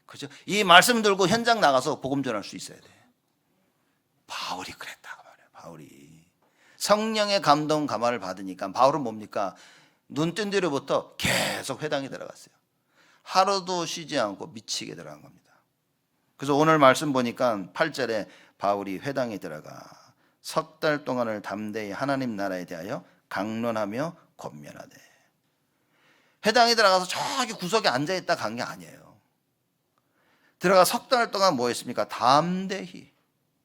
그렇죠? 이 말씀 들고 현장 나가서 복음 전할 수 있어야 돼요. 바울이 그랬다고 말해요. 바울이 성령의 감동 감화를 받으니까 바울은 뭡니까? 눈 뜬 뒤로부터 계속 회당에 들어갔어요. 하루도 쉬지 않고 미치게 들어간 겁니다. 그래서 오늘 말씀 보니까 8절에 바울이 회당에 들어가 석 달 동안을 담대히 하나님 나라에 대하여 강론하며 권면하되. 회당에 들어가서 저기 구석에 앉아있다 간 게 아니에요. 들어가 석 달 동안 뭐 했습니까? 담대히.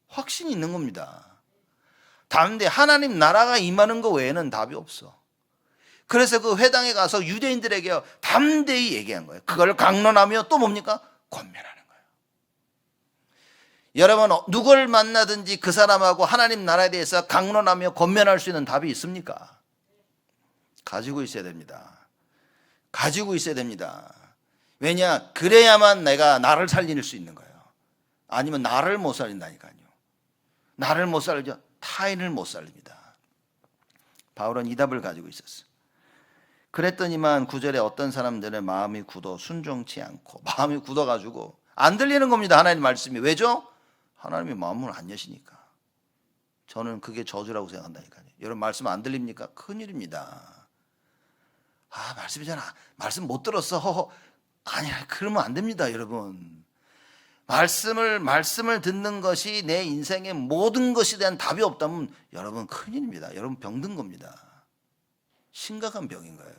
확신이 있는 겁니다. 담대히 하나님 나라가 임하는 거 외에는 답이 없어. 그래서 그 회당에 가서 유대인들에게 담대히 얘기한 거예요. 그걸 강론하며 또 뭡니까? 권면하는 거예요. 여러분 누굴 만나든지 그 사람하고 하나님 나라에 대해서 강론하며 권면할 수 있는 답이 있습니까? 가지고 있어야 됩니다. 가지고 있어야 됩니다. 왜냐? 그래야만 내가 나를 살릴 수 있는 거예요. 아니면 나를 못 살린다니까요. 나를 못 살리죠. 타인을 못 살립니다. 바울은 이 답을 가지고 있었어요. 그랬더니만 9절에 어떤 사람들은 마음이 굳어 순종치 않고, 마음이 굳어가지고 안 들리는 겁니다. 하나님 말씀이. 왜죠? 하나님이 마음을 안 여시니까. 저는 그게 저주라고 생각한다니까요. 여러분 말씀 안 들립니까? 큰일입니다. 아 말씀이잖아. 말씀 못 들었어. 허허. 아니야 그러면 안 됩니다. 여러분 말씀을 듣는 것이 내 인생의 모든 것에 대한 답이 없다면 여러분 큰일입니다. 여러분 병든 겁니다. 심각한 병인 거예요.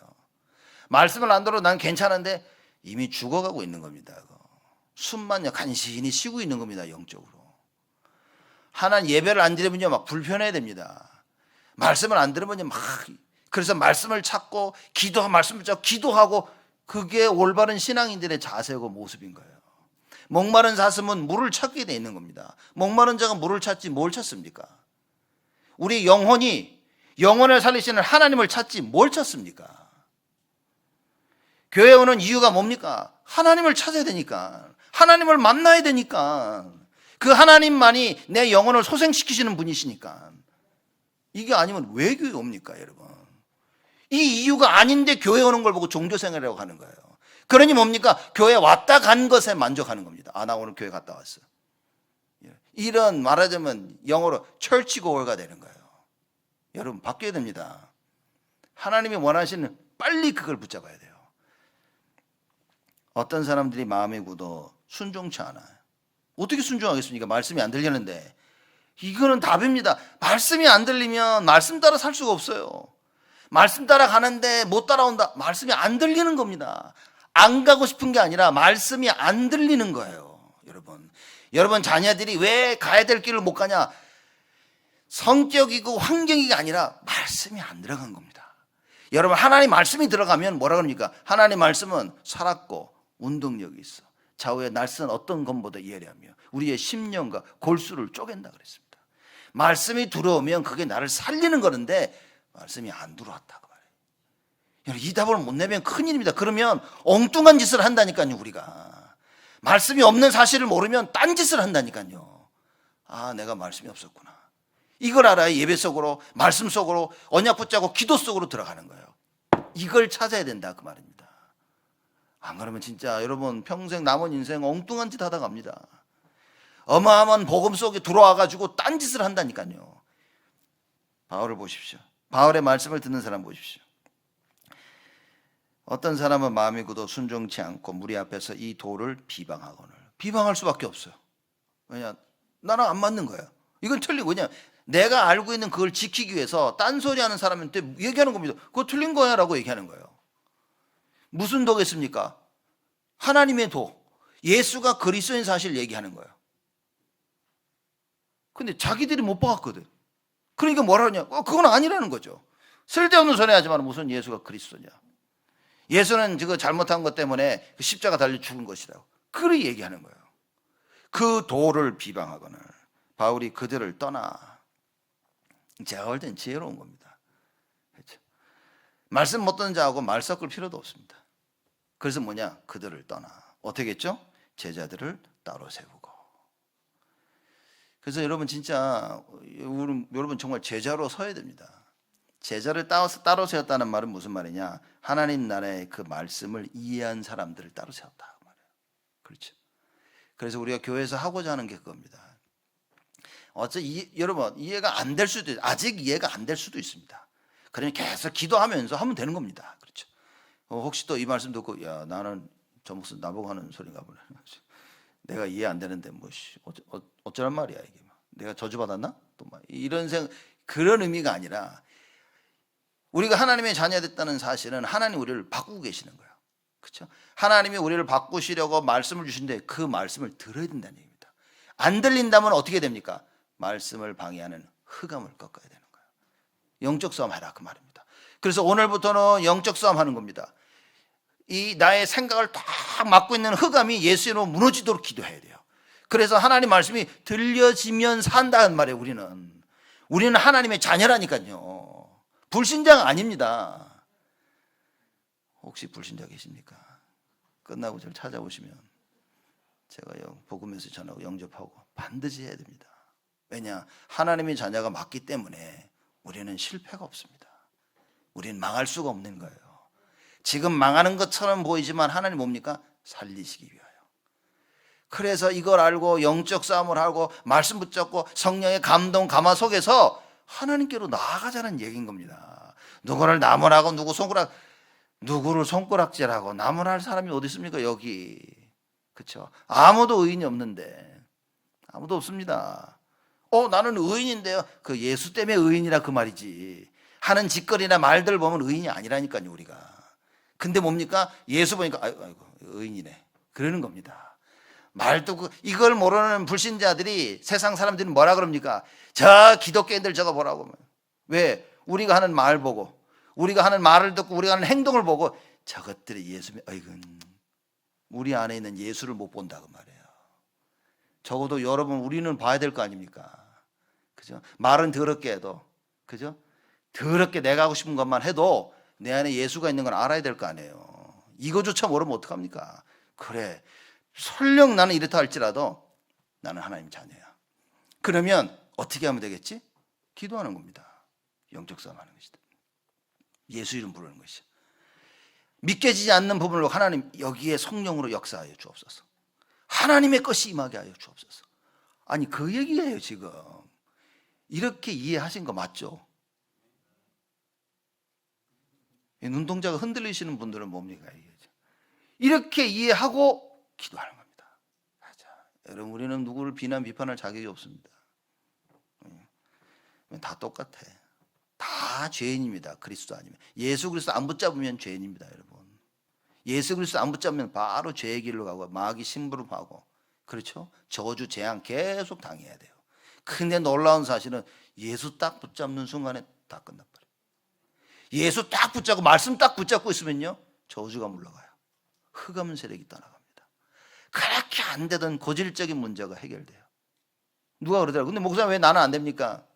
말씀을 안 들어 난 괜찮은데 이미 죽어가고 있는 겁니다. 숨만 간신히 쉬고 있는 겁니다. 영적으로. 하나님 예배를 안 드리면요 막 불편해야 됩니다. 말씀을 안 들으면요 막 그래서 말씀을 찾고 말씀을 찾고 기도하고 그게 올바른 신앙인들의 자세고 모습인 거예요. 목마른 사슴은 물을 찾게 돼 있는 겁니다. 목마른 자가 물을 찾지 뭘 찾습니까? 우리 영혼을 살리시는 하나님을 찾지 뭘 찾습니까? 교회 오는 이유가 뭡니까? 하나님을 찾아야 되니까. 하나님을 만나야 되니까. 그 하나님만이 내 영혼을 소생시키시는 분이시니까. 이게 아니면 왜 교회 옵니까 여러분? 이 이유가 아닌데 교회 오는 걸 보고 종교생활이라고 하는 거예요. 그러니 뭡니까? 교회 왔다 간 것에 만족하는 겁니다. 아, 나 오늘 교회 갔다 왔어. 이런 말하자면 영어로 철치고월가 되는 거예요. 여러분 바뀌어야 됩니다. 하나님이 원하시는 빨리 그걸 붙잡아야 돼요. 어떤 사람들이 마음이 굳어 순종치 않아요. 어떻게 순종하겠습니까? 말씀이 안 들리는데. 이거는 답입니다. 말씀이 안 들리면 말씀 따라 살 수가 없어요. 말씀 따라 가는데 못 따라온다. 말씀이 안 들리는 겁니다. 안 가고 싶은 게 아니라 말씀이 안 들리는 거예요. 여러분 자녀들이 왜 가야 될 길을 못 가냐? 성격이고 환경이가 아니라 말씀이 안 들어간 겁니다. 여러분 하나님 말씀이 들어가면 뭐라 그럽니까? 하나님 말씀은 살았고 운동력이 있어. 좌우의 날선 어떤 것보다 예리하며 우리의 심령과 골수를 쪼갠다 그랬습니다. 말씀이 들어오면 그게 나를 살리는 거는데 말씀이 안 들어왔다고 말해요. 이 답을 못 내면 큰일입니다. 그러면 엉뚱한 짓을 한다니까요. 우리가 말씀이 없는 사실을 모르면 딴 짓을 한다니까요. 아 내가 말씀이 없었구나. 이걸 알아야 예배 속으로 말씀 속으로 언약 붙잡고 기도 속으로 들어가는 거예요. 이걸 찾아야 된다 그 말입니다. 안 그러면 진짜 여러분 평생 남은 인생 엉뚱한 짓 하다 갑니다. 어마어마한 복음 속에 들어와가지고 딴 짓을 한다니까요. 바울을 보십시오. 바울의 말씀을 듣는 사람 보십시오. 어떤 사람은 마음이 굳어 순종치 않고 무리 앞에서 이 도를 비방하거늘. 비방할 수밖에 없어요. 왜냐? 나랑 안 맞는 거야. 이건 틀리고 그냥 내가 알고 있는 그걸 지키기 위해서 딴소리 하는 사람한테 얘기하는 겁니다. 그거 틀린 거야 라고 얘기하는 거예요. 무슨 도겠습니까? 하나님의 도. 예수가 그리스도인 사실을 얘기하는 거예요. 근데 자기들이 못 박았거든. 그러니까 뭐라 하냐? 그건 아니라는 거죠. 쓸데없는 소리 하지 마라. 무슨 예수가 그리스도냐. 예수는 그거 잘못한 것 때문에 십자가 달려 죽은 것이라고. 그렇게 얘기하는 거예요. 그 도를 비방하거늘 바울이 그들을 떠나. 제가 볼 땐 지혜로운 겁니다. 그렇죠? 말씀 못 듣는 자하고 말 섞을 필요도 없습니다. 그래서 뭐냐? 그들을 떠나. 어떻게 했죠? 제자들을 따로 세우고. 그래서 여러분 진짜 여러분 정말 제자로 서야 됩니다. 제자를 따로 세웠다는 말은 무슨 말이냐? 하나님 나라의 그 말씀을 이해한 사람들을 따로 세웠다 말이에요. 그렇죠? 그래서 우리가 교회에서 하고자 하는 게 그겁니다. 여러분 이해가 안 될 수도 아직 이해가 안 될 수도 있습니다. 그러니 계속 기도하면서 하면 되는 겁니다. 그렇죠? 혹시 또 이 말씀 듣고 야 나는 저 목사 나보고 하는 소리가 보네. 내가 이해 안 되는데 뭐 어쩌란 말이야 이게. 내가 저주받았나? 또 막 이런 그런 의미가 아니라 우리가 하나님의 자녀가 됐다는 사실은 하나님 우리를 바꾸고 계시는 거예요. 그렇죠? 하나님이 우리를 바꾸시려고 말씀을 주신데 그 말씀을 들어야 된다는 얘기입니다. 안 들린다면 어떻게 됩니까? 말씀을 방해하는 흑암을 꺾어야 되는 거예요. 영적 싸움 해라 그 말입니다. 그래서 오늘부터는 영적 싸움 하는 겁니다. 이 나의 생각을 딱 막고 있는 흑암이 예수 이름으로 무너지도록 기도해야 돼요. 그래서 하나님 말씀이 들려지면 산다는 말이에요. 우리는 하나님의 자녀라니까요. 불신자가 아닙니다. 혹시 불신자 계십니까? 끝나고 저를 찾아오시면 제가 복음에서 전하고 영접하고 반드시 해야 됩니다. 왜냐? 하나님의 자녀가 맞기 때문에 우리는 실패가 없습니다. 우리는 망할 수가 없는 거예요. 지금 망하는 것처럼 보이지만 하나님 뭡니까? 살리시기 위하여. 그래서 이걸 알고 영적 싸움을 하고 말씀 붙잡고 성령의 감동 감화 속에서 하나님께로 나아가자는 얘기인 겁니다. 누구를 나무라고 누구를 손가락질하고 나무랄 사람이 어디 있습니까? 여기. 그렇죠? 아무도 의인이 없는데. 아무도 없습니다. 나는 의인인데요. 그 예수 때문에 의인이라 그 말이지. 하는 짓거리나 말들 보면 의인이 아니라니까요, 우리가. 근데 뭡니까? 예수 보니까 아이고 의인이네. 그러는 겁니다. 말도 이걸 모르는 불신자들이 세상 사람들이 뭐라 그럽니까? 저 기독교인들 저거 보라고. 왜? 우리가 하는 말 보고 우리가 하는 말을 듣고 우리가 하는 행동을 보고 저것들이 예수님 아이고 우리 안에 있는 예수를 못 본다고 말이에요. 적어도 여러분 우리는 봐야 될 거 아닙니까? 그죠? 말은 더럽게 해도 그죠? 더럽게 내가 하고 싶은 것만 해도 내 안에 예수가 있는 걸 알아야 될 거 아니에요. 이거조차 모르면 어떡합니까? 그래 설령 나는 이렇다 할지라도 나는 하나님 자녀야. 그러면 어떻게 하면 되겠지? 기도하는 겁니다. 영적 싸움 하는 것이다. 예수 이름 부르는 것이죠. 믿겨지지 않는 부분으로 하나님 여기에 성령으로 역사하여 주옵소서. 하나님의 것이 임하게 하여 주옵소서. 아니 그 얘기예요 지금. 이렇게 이해하신 거 맞죠? 눈동자가 흔들리시는 분들은 뭡니까? 이렇게 이해하고 기도하는 겁니다. 맞아. 여러분 우리는 누구를 비난 비판할 자격이 없습니다. 다 똑같아. 다 죄인입니다. 그리스도 아니면. 예수 그리스도 안 붙잡으면 죄인입니다. 여러분. 예수 그리스도 안 붙잡으면 바로 죄의 길로 가고 마귀 심부름하고 그렇죠? 저주 재앙 계속 당해야 돼요. 근데 놀라운 사실은 예수 딱 붙잡는 순간에 다 끝나버려요. 예수 딱 붙잡고 말씀 딱 붙잡고 있으면요 저주가 물러가요. 흑암 세력이 떠나갑니다. 그렇게 안 되던 고질적인 문제가 해결돼요. 누가 그러더라고요. 근데 목사님 왜 나는 안 됩니까?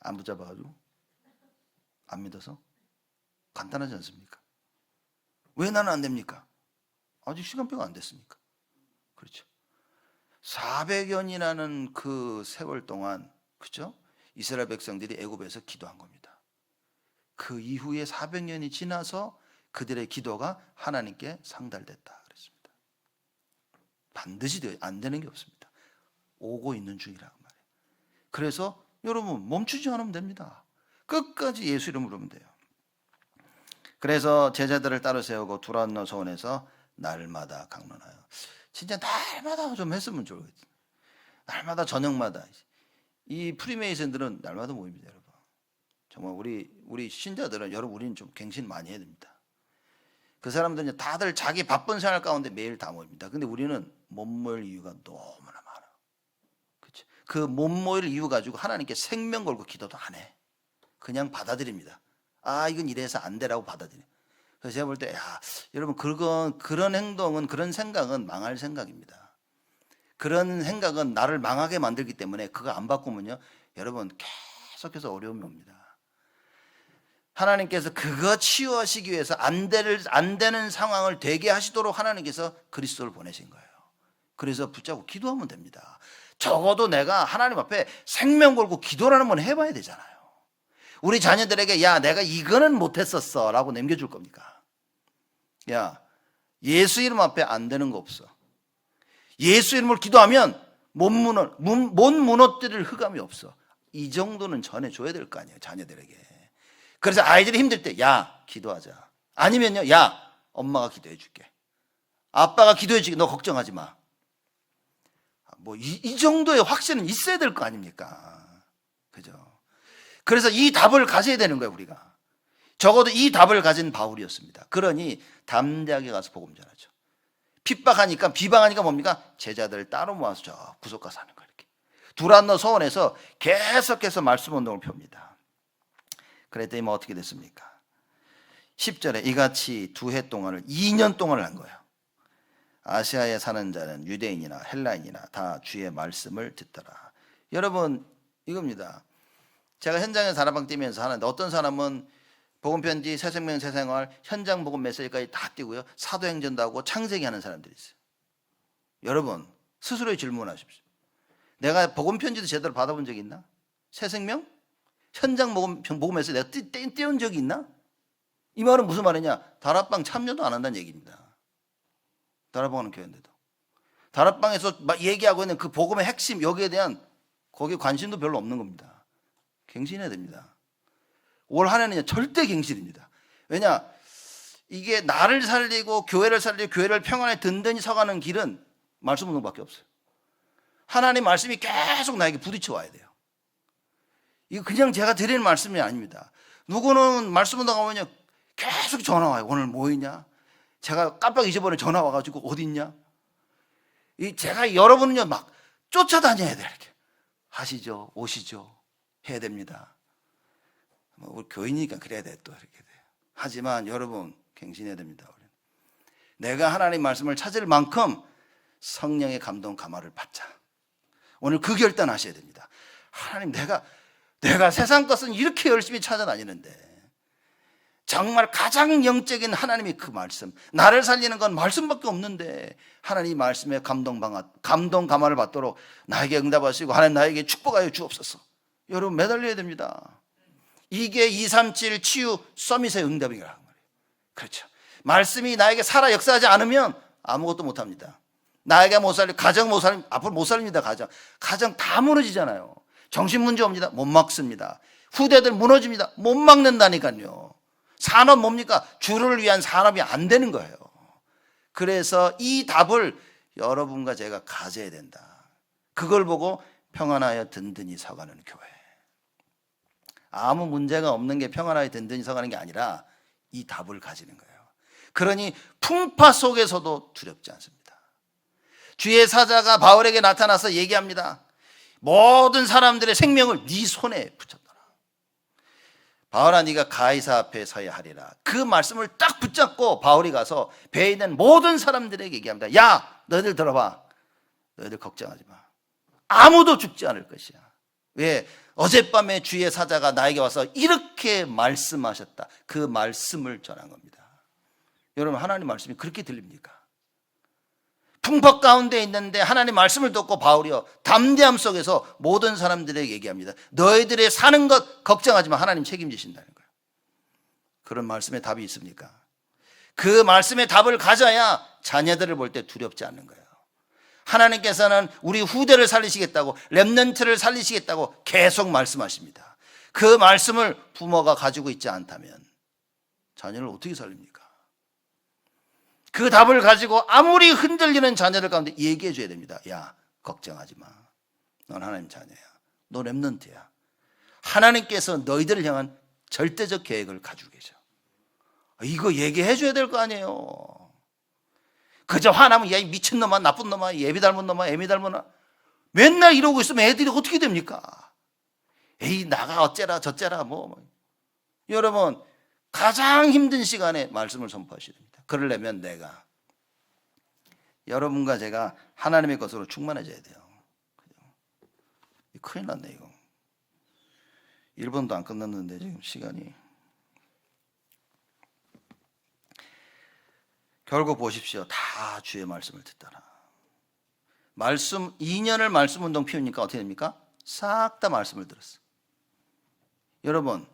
안 붙잡아가지고 안 믿어서? 간단하지 않습니까? 왜 나는 안 됩니까? 아직 시간표가 안 됐으니까. 그렇죠. 400년이라는 그 세월 동안 그렇죠? 이스라엘 백성들이 애굽에서 기도한 겁니다. 그 이후에 400년이 지나서 그들의 기도가 하나님께 상달됐다 그랬습니다. 반드시 안 되는 게 없습니다. 오고 있는 중이라고 말해요. 그래서 여러분 멈추지 않으면 됩니다. 끝까지 예수 이름으로 하면 돼요. 그래서 제자들을 따로 세우고 두란노 소원에서 날마다 강론하여. 진짜 날마다 좀 했으면 좋겠지. 날마다 저녁마다 이 프리메이슨들은 날마다 모입니다, 여러분. 정말 우리 신자들은 여러분 우리는 좀 갱신 많이 해야 됩니다. 그 사람들은 다들 자기 바쁜 생활 가운데 매일 다 모입니다. 근데 우리는 못 모일 이유가 너무나 많아. 그렇죠? 그 못 모일 이유 가지고 하나님께 생명 걸고 기도도 안 해. 그냥 받아들입니다. 아, 이건 이래서 안 되라고 받아들여. 그래서 제가 볼 때, 야, 여러분, 그런 행동은, 그런 생각은 망할 생각입니다. 그런 생각은 나를 망하게 만들기 때문에 그거 안 바꾸면요, 여러분, 계속해서 어려움이 옵니다. 하나님께서 그거 치유하시기 위해서 안 되는 상황을 되게 하시도록 하나님께서 그리스도를 보내신 거예요. 그래서 붙잡고 기도하면 됩니다. 적어도 내가 하나님 앞에 생명 걸고 기도를 한번 해봐야 되잖아요. 우리 자녀들에게 야, 내가 이거는 못했었어 라고 남겨줄 겁니까? 야, 예수 이름 앞에 안 되는 거 없어. 예수 이름을 기도하면 못 무너뜨릴 흑암이 없어. 이 정도는 전해줘야 될 거 아니에요, 자녀들에게. 그래서 아이들이 힘들 때, 야, 기도하자. 아니면요, 야, 엄마가 기도해 줄게. 아빠가 기도해 줄게. 너 걱정하지 마. 뭐, 이 정도의 확신은 있어야 될 거 아닙니까? 그죠? 그래서 이 답을 가져야 되는 거예요, 우리가. 적어도 이 답을 가진 바울이었습니다. 그러니 담대하게 가서 복음 전하죠. 핍박하니까, 비방하니까 뭡니까? 제자들을 따로 모아서 저 구석가 사는 거예요, 이렇게. 두란노 서원에서 계속해서 말씀 운동을 펴옵니다. 그랬더니 뭐 어떻게 됐습니까? 10절에 이같이 2해 동안을 2년 동안을 한 거예요. 아시아에 사는 자는 유대인이나 헬라인이나 다 주의 말씀을 듣더라. 여러분, 이겁니다. 제가 현장에서 다락방 뛰면서 하는데 어떤 사람은 복음편지, 새생명, 새생활, 현장 복음 메시지까지 다 띄고요, 사도행전도 하고 창세기 하는 사람들이 있어요. 여러분, 스스로의 질문하십시오. 내가 복음편지도 제대로 받아본 적이 있나? 새생명? 현장 복음에서 내가 띄운 적이 있나? 이 말은 무슨 말이냐? 다락방 참여도 안 한다는 얘기입니다. 다락방하는 교회인데도. 다락방에서 막 얘기하고 있는 그 복음의 핵심, 여기에 대한 거기에 관심도 별로 없는 겁니다. 갱신해야 됩니다. 올 한 해는 절대 갱신입니다. 왜냐? 이게 나를 살리고 교회를 살리고 교회를 평안에 든든히 서가는 길은 말씀 운동밖에 없어요. 하나님 말씀이 계속 나에게 부딪혀 와야 돼요. 이거 그냥 제가 드리는 말씀이 아닙니다. 누구는 말씀 운동 가면요, 계속 전화 와요. 오늘 뭐 있냐? 제가 깜빡 잊어버려 전화 와가지고 어디 있냐? 제가 여러분은요, 막 쫓아다녀야 돼요. 이렇게. 하시죠, 오시죠, 해야 됩니다. 우리 교인이니까 그래야 돼, 또 이렇게 돼요. 하지만 여러분, 갱신해야 됩니다. 우리는. 내가 하나님 말씀을 찾을 만큼 성령의 감동 감화를 받자. 오늘 그 결단하셔야 됩니다. 하나님, 내가 세상 것은 이렇게 열심히 찾아다니는데 정말 가장 영적인 하나님의 그 말씀, 나를 살리는 건 말씀밖에 없는데 하나님 말씀에 감동 감화를 받도록 나에게 응답하시고 하나님 나에게 축복하여 주옵소서. 여러분, 매달려야 됩니다. 이게 237 치유 서밋의 응답이라는 말이에요. 그렇죠. 말씀이 나에게 살아 역사하지 않으면 아무것도 못합니다. 나에게 못 살리고 가정 못 살리고 앞으로 못 살립니다. 가정 다 무너지잖아요. 정신 문제 옵니다. 못 막습니다. 후대들 무너집니다. 못 막는다니까요. 산업 뭡니까? 주를 위한 산업이 안 되는 거예요. 그래서 이 답을 여러분과 제가 가져야 된다. 그걸 보고 평안하여 든든히 서가는 교회. 아무 문제가 없는 게 평안하여 든든히 서가는 게 아니라 이 답을 가지는 거예요. 그러니 풍파 속에서도 두렵지 않습니다. 주의 사자가 바울에게 나타나서 얘기합니다. 모든 사람들의 생명을 네 손에 붙였더라. 바울아, 네가 가이사 앞에 서야 하리라. 그 말씀을 딱 붙잡고 바울이 가서 배에 있는 모든 사람들에게 얘기합니다. 야, 너희들 들어봐. 너희들 걱정하지 마. 아무도 죽지 않을 것이야. 왜? 어젯밤에 주의 사자가 나에게 와서 이렇게 말씀하셨다. 그 말씀을 전한 겁니다. 여러분, 하나님 말씀이 그렇게 들립니까? 풍파 가운데 있는데 하나님 말씀을 듣고 바울이요, 담대함 속에서 모든 사람들에게 얘기합니다. 너희들의 사는 것 걱정하지 마. 하나님 책임지신다는 거예요. 그런 말씀에 답이 있습니까? 그 말씀의 답을 가져야 자녀들을 볼 때 두렵지 않는 거예요. 하나님께서는 우리 후대를 살리시겠다고, 렘넌트를 살리시겠다고 계속 말씀하십니다. 그 말씀을 부모가 가지고 있지 않다면 자녀를 어떻게 살립니까? 그 답을 가지고 아무리 흔들리는 자녀들 가운데 얘기해 줘야 됩니다. 야, 걱정하지 마. 넌 하나님 자녀야. 너 렘넌트야. 하나님께서 너희들을 향한 절대적 계획을 가지고 계셔. 이거 얘기해 줘야 될 거 아니에요. 그저 화나면 야, 이 미친놈아, 나쁜 놈아, 예비 닮은 놈아, 애미 닮은 놈아. 맨날 이러고 있으면 애들이 어떻게 됩니까? 에이, 나가 어째라 저째라 뭐. 여러분, 가장 힘든 시간에 말씀을 선포하셔야 됩니다. 그러려면 내가, 여러분과 제가 하나님의 것으로 충만해져야 돼요. 큰일 났네 이거. 1분도 안 끝났는데 지금 시간이. 결국 보십시오. 다 주의 말씀을 듣더라. 말씀 2년을 말씀 운동 피우니까 어떻게 됩니까? 싹 다 말씀을 들었어. 여러분,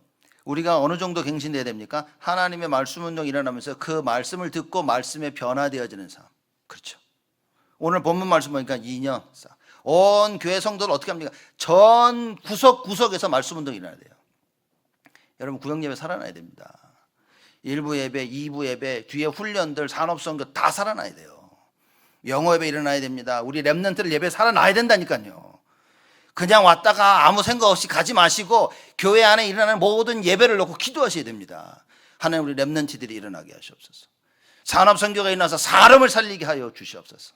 우리가 어느 정도 갱신돼야 됩니까? 하나님의 말씀 운동이 일어나면서 그 말씀을 듣고 말씀에 변화되어지는 삶. 그렇죠. 오늘 본문 말씀 보니까 2년 싹. 온 교회 성도를 어떻게 합니까? 전 구석구석에서 말씀 운동이 일어나야 돼요. 여러분, 구역예배 살아나야 됩니다. 1부 예배, 2부 예배, 뒤에 훈련들, 산업선교 다 살아나야 돼요. 영어 예배 일어나야 됩니다. 우리 렘넌트들 예배 살아나야 된다니까요. 그냥 왔다가 아무 생각 없이 가지 마시고 교회 안에 일어나는 모든 예배를 놓고 기도하셔야 됩니다. 하나님, 우리 렘넌트들이 일어나게 하시옵소서. 산업선교가 일어나서 사람을 살리게 하여 주시옵소서.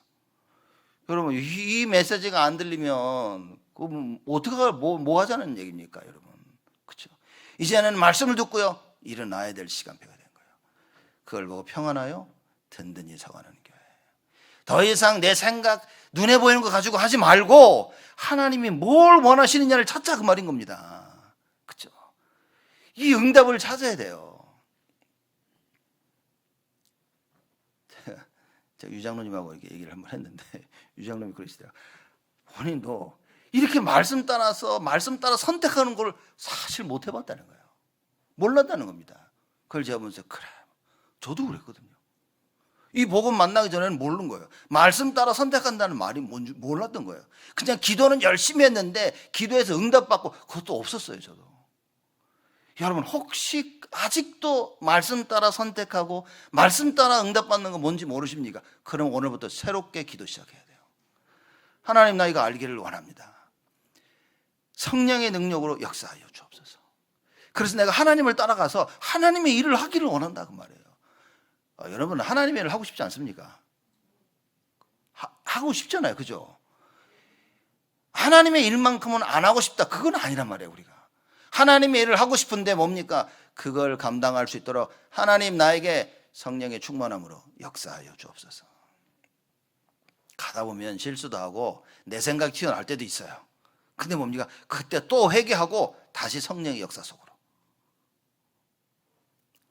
여러분, 이 메시지가 안 들리면 어떻게 뭐 하자는 얘기입니까, 여러분? 그렇죠? 이제는 말씀을 듣고요, 일어나야 될 시간표가 된 거예요. 그걸 보고 평안하여 든든히 서가는 교회. 더 이상 내 생각, 눈에 보이는 거 가지고 하지 말고 하나님이 뭘 원하시느냐를 찾자, 그 말인 겁니다. 그렇죠? 이 응답을 찾아야 돼요. 제가 유장로님하고 이렇게 얘기를 한번 했는데 유장로님이 그러시더라고요. 본인 너 이렇게 말씀 따라 선택하는 걸 사실 못 해봤다는 거예요. 몰랐다는 겁니다. 그걸 제가 보면서 그래, 저도 그랬거든요. 이 복음 만나기 전에는 모르는 거예요. 말씀 따라 선택한다는 말이 뭔지 몰랐던 거예요. 그냥 기도는 열심히 했는데 기도해서 응답받고 그것도 없었어요, 저도. 여러분, 혹시 아직도 말씀 따라 선택하고 말씀 따라 응답받는 거 뭔지 모르십니까? 그럼 오늘부터 새롭게 기도 시작해야 돼요. 하나님, 나 이거 알기를 원합니다. 성령의 능력으로 역사하여 주옵소서. 그래서 내가 하나님을 따라가서 하나님의 일을 하기를 원한다, 그 말이에요. 여러분, 하나님의 일을 하고 싶지 않습니까? 하고 싶잖아요, 그죠? 하나님의 일만큼은 안 하고 싶다, 그건 아니란 말이에요. 우리가 하나님의 일을 하고 싶은데 뭡니까? 그걸 감당할 수 있도록 하나님, 나에게 성령의 충만함으로 역사하여 주옵소서. 가다 보면 실수도 하고 내 생각이 튀어나올 때도 있어요. 근데 뭡니까? 그때 또 회개하고 다시 성령의 역사 속으로.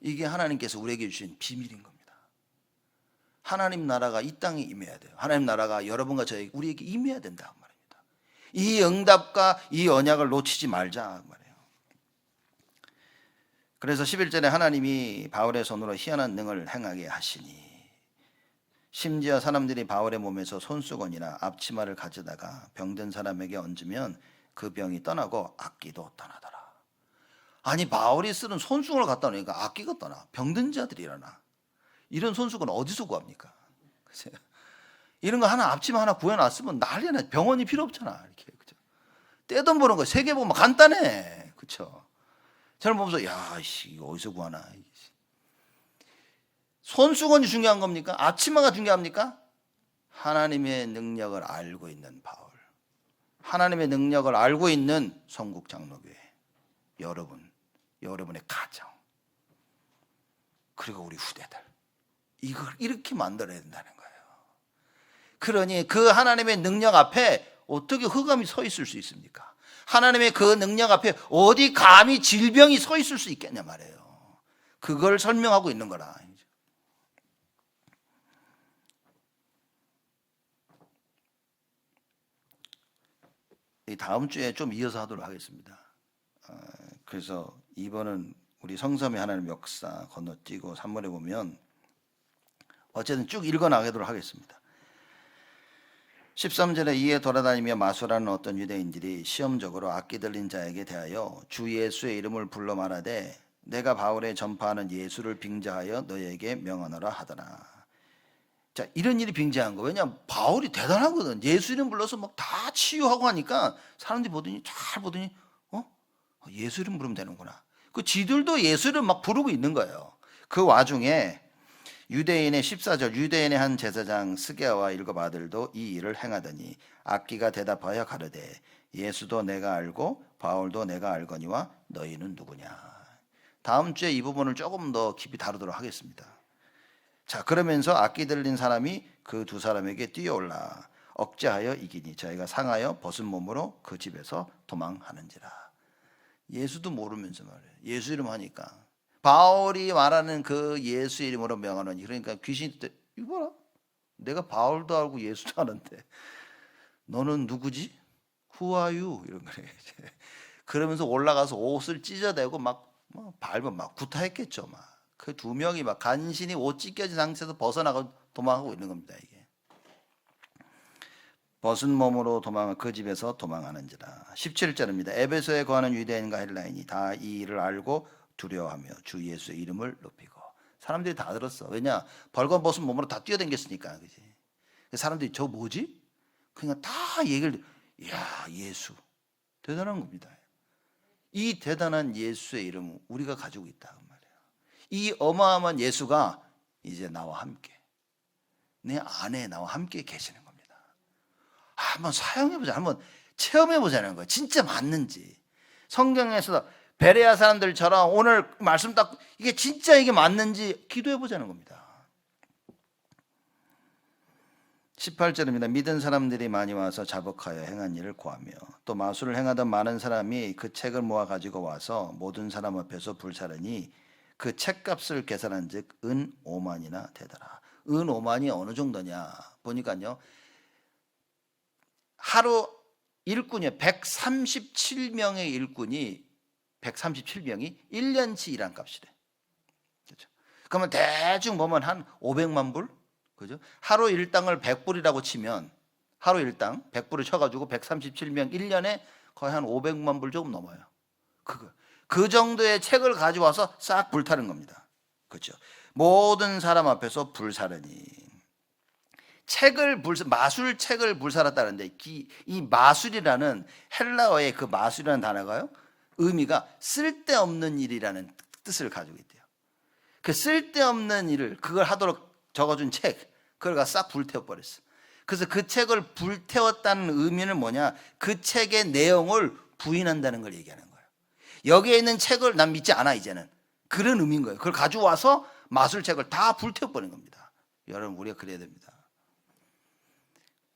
이게 하나님께서 우리에게 주신 비밀인 겁니다. 하나님 나라가 이 땅에 임해야 돼요. 하나님 나라가 여러분과 저에게, 우리에게 임해야 된다 그 말입니다. 이 응답과 이 언약을 놓치지 말자 그 말이에요. 그래서 11절에 하나님이 바울의 손으로 희한한 능을 행하게 하시니, 심지어 사람들이 바울의 몸에서 손수건이나 앞치마를 가져다가 병든 사람에게 얹으면 그 병이 떠나고 악기도 떠나더라. 아니, 바울이 쓰는 손수건을 갖다 놓으니까 악기가 떠나, 병든 자들이 일어나. 이런 손수건 어디서 구합니까? 이런 거 하나, 앞치마 하나 구해놨으면 난리야. 병원이 필요 없잖아. 이렇게, 그죠? 떼돈 버는 거 세 개 보면 간단해. 그렇죠? 저는 보면서 야, 이거 어디서 구하나. 손수건이 중요한 겁니까? 앞치마가 중요합니까? 하나님의 능력을 알고 있는 바울, 하나님의 능력을 알고 있는 성국 장로교회, 여러분의 가정, 그리고 우리 후대들, 이걸 이렇게 만들어야 된다는 거예요. 그러니 그 하나님의 능력 앞에 어떻게 흑암이 서 있을 수 있습니까? 하나님의 그 능력 앞에 어디 감히 질병이 서 있을 수 있겠냐 말이에요. 그걸 설명하고 있는 거라. 다음 주에 좀 이어서 하도록 하겠습니다. 그래서 2번은 우리 성삼위 하나님 역사 건너뛰고 3번에 보면 어쨌든 쭉 읽어나가도록 하겠습니다. 13절에 이에 돌아다니며 마술하는 어떤 유대인들이 시험적으로 악기 들린 자에게 대하여 주 예수의 이름을 불러 말하되 내가 바울의 전파하는 예수를 빙자하여 너희에게 명하노라 하더라. 자, 이런 일이 빙자한 거. 왜냐하면 바울이 대단하거든. 예수 이름 불러서 막 다 치유하고 하니까 사람들이 보더니 잘 보더니 예수 이름 부르면 되는구나. 그 지들도 예수 이름 막 부르고 있는 거예요. 그 와중에 유대인의 14절 유대인의 한 제사장 스게와 7 아들도 이 일을 행하더니 악기가 대답하여 가르되 예수도 내가 알고 바울도 내가 알거니와 너희는 누구냐. 다음 주에 이 부분을 조금 더 깊이 다루도록 하겠습니다. 자, 그러면서 악기 들린 사람이 그 2 사람에게 뛰어올라 억제하여 이기니 저희가 상하여 벗은 몸으로 그 집에서 도망하는지라. 예수도 모르면서 말이에요. 예수 이름 하니까 바울이 말하는 그 예수 이름으로 명하노니, 그러니까 귀신이 이거 봐라, 내가 바울도 알고 예수도 아는데 너는 누구지? Who are you? 이런 거예요. 그러면서 올라가서 옷을 찢어대고 막 밟아 막 구타했겠죠. 막 그 2명이 막 간신히 옷 찢겨진 상태에서 벗어나고 도망하고 있는 겁니다. 이게 벗은 몸으로 그 집에서 도망하는지라. 17절입니다. 에베소에 거하는 유대인과 헬라인이 다 이 일을 알고 두려워하며 주 예수의 이름을 높이고. 사람들이 다 들었어. 왜냐? 벌거벗은 몸으로 다 뛰어다녔으니까. 그지? 사람들이 저 뭐지? 그러니까 다 얘기를, 이야, 예수 대단한 겁니다. 이 대단한 예수의 이름은 우리가 가지고 있다 그 말이에요. 이 어마어마한 예수가 이제 나와 함께, 내 안에 나와 함께 계시는 겁니다. 한번 사용해보자, 한번 체험해보자는 거예요. 진짜 맞는지. 성경에서 베레아 사람들처럼 오늘 말씀 딱 이게 진짜 이게 맞는지 기도해보자는 겁니다. 18절입니다. 믿은 사람들이 많이 와서 자복하여 행한 일을 고하며 또 마술을 행하던 많은 사람이 그 책을 모아 가지고 와서 모든 사람 앞에서 불사르니 그 책값을 계산한 즉 은 5만이나 되더라. 은 5만이 어느 정도냐 보니까요, 하루 일꾼이 137명의 일꾼이 137명이 1년치 일한 값이래. 그렇죠? 그러면 대충 보면 한 500만 불? 그죠? 하루 일당을 100불이라고 치면 하루 일당 100불을 쳐가지고 137명 1년에 거의 한 500만 불 조금 넘어요. 그 정도의 책을 가져와서 싹 불타는 겁니다. 그렇죠? 모든 사람 앞에서 불사르니. 마술책을 불살았다는데 이 마술이라는 헬라어의 그 마술이라는 단어가요, 의미가 쓸데없는 일이라는 뜻을 가지고 있대요. 그 쓸데없는 일을 그걸 하도록 적어준 책, 그걸 싹 불태워버렸어. 그래서 그 책을 불태웠다는 의미는 뭐냐, 그 책의 내용을 부인한다는 걸 얘기하는 거예요. 여기에 있는 책을 난 믿지 않아 이제는, 그런 의미인 거예요. 그걸 가져와서 마술책을 다 불태워버린 겁니다. 여러분, 우리가 그래야 됩니다.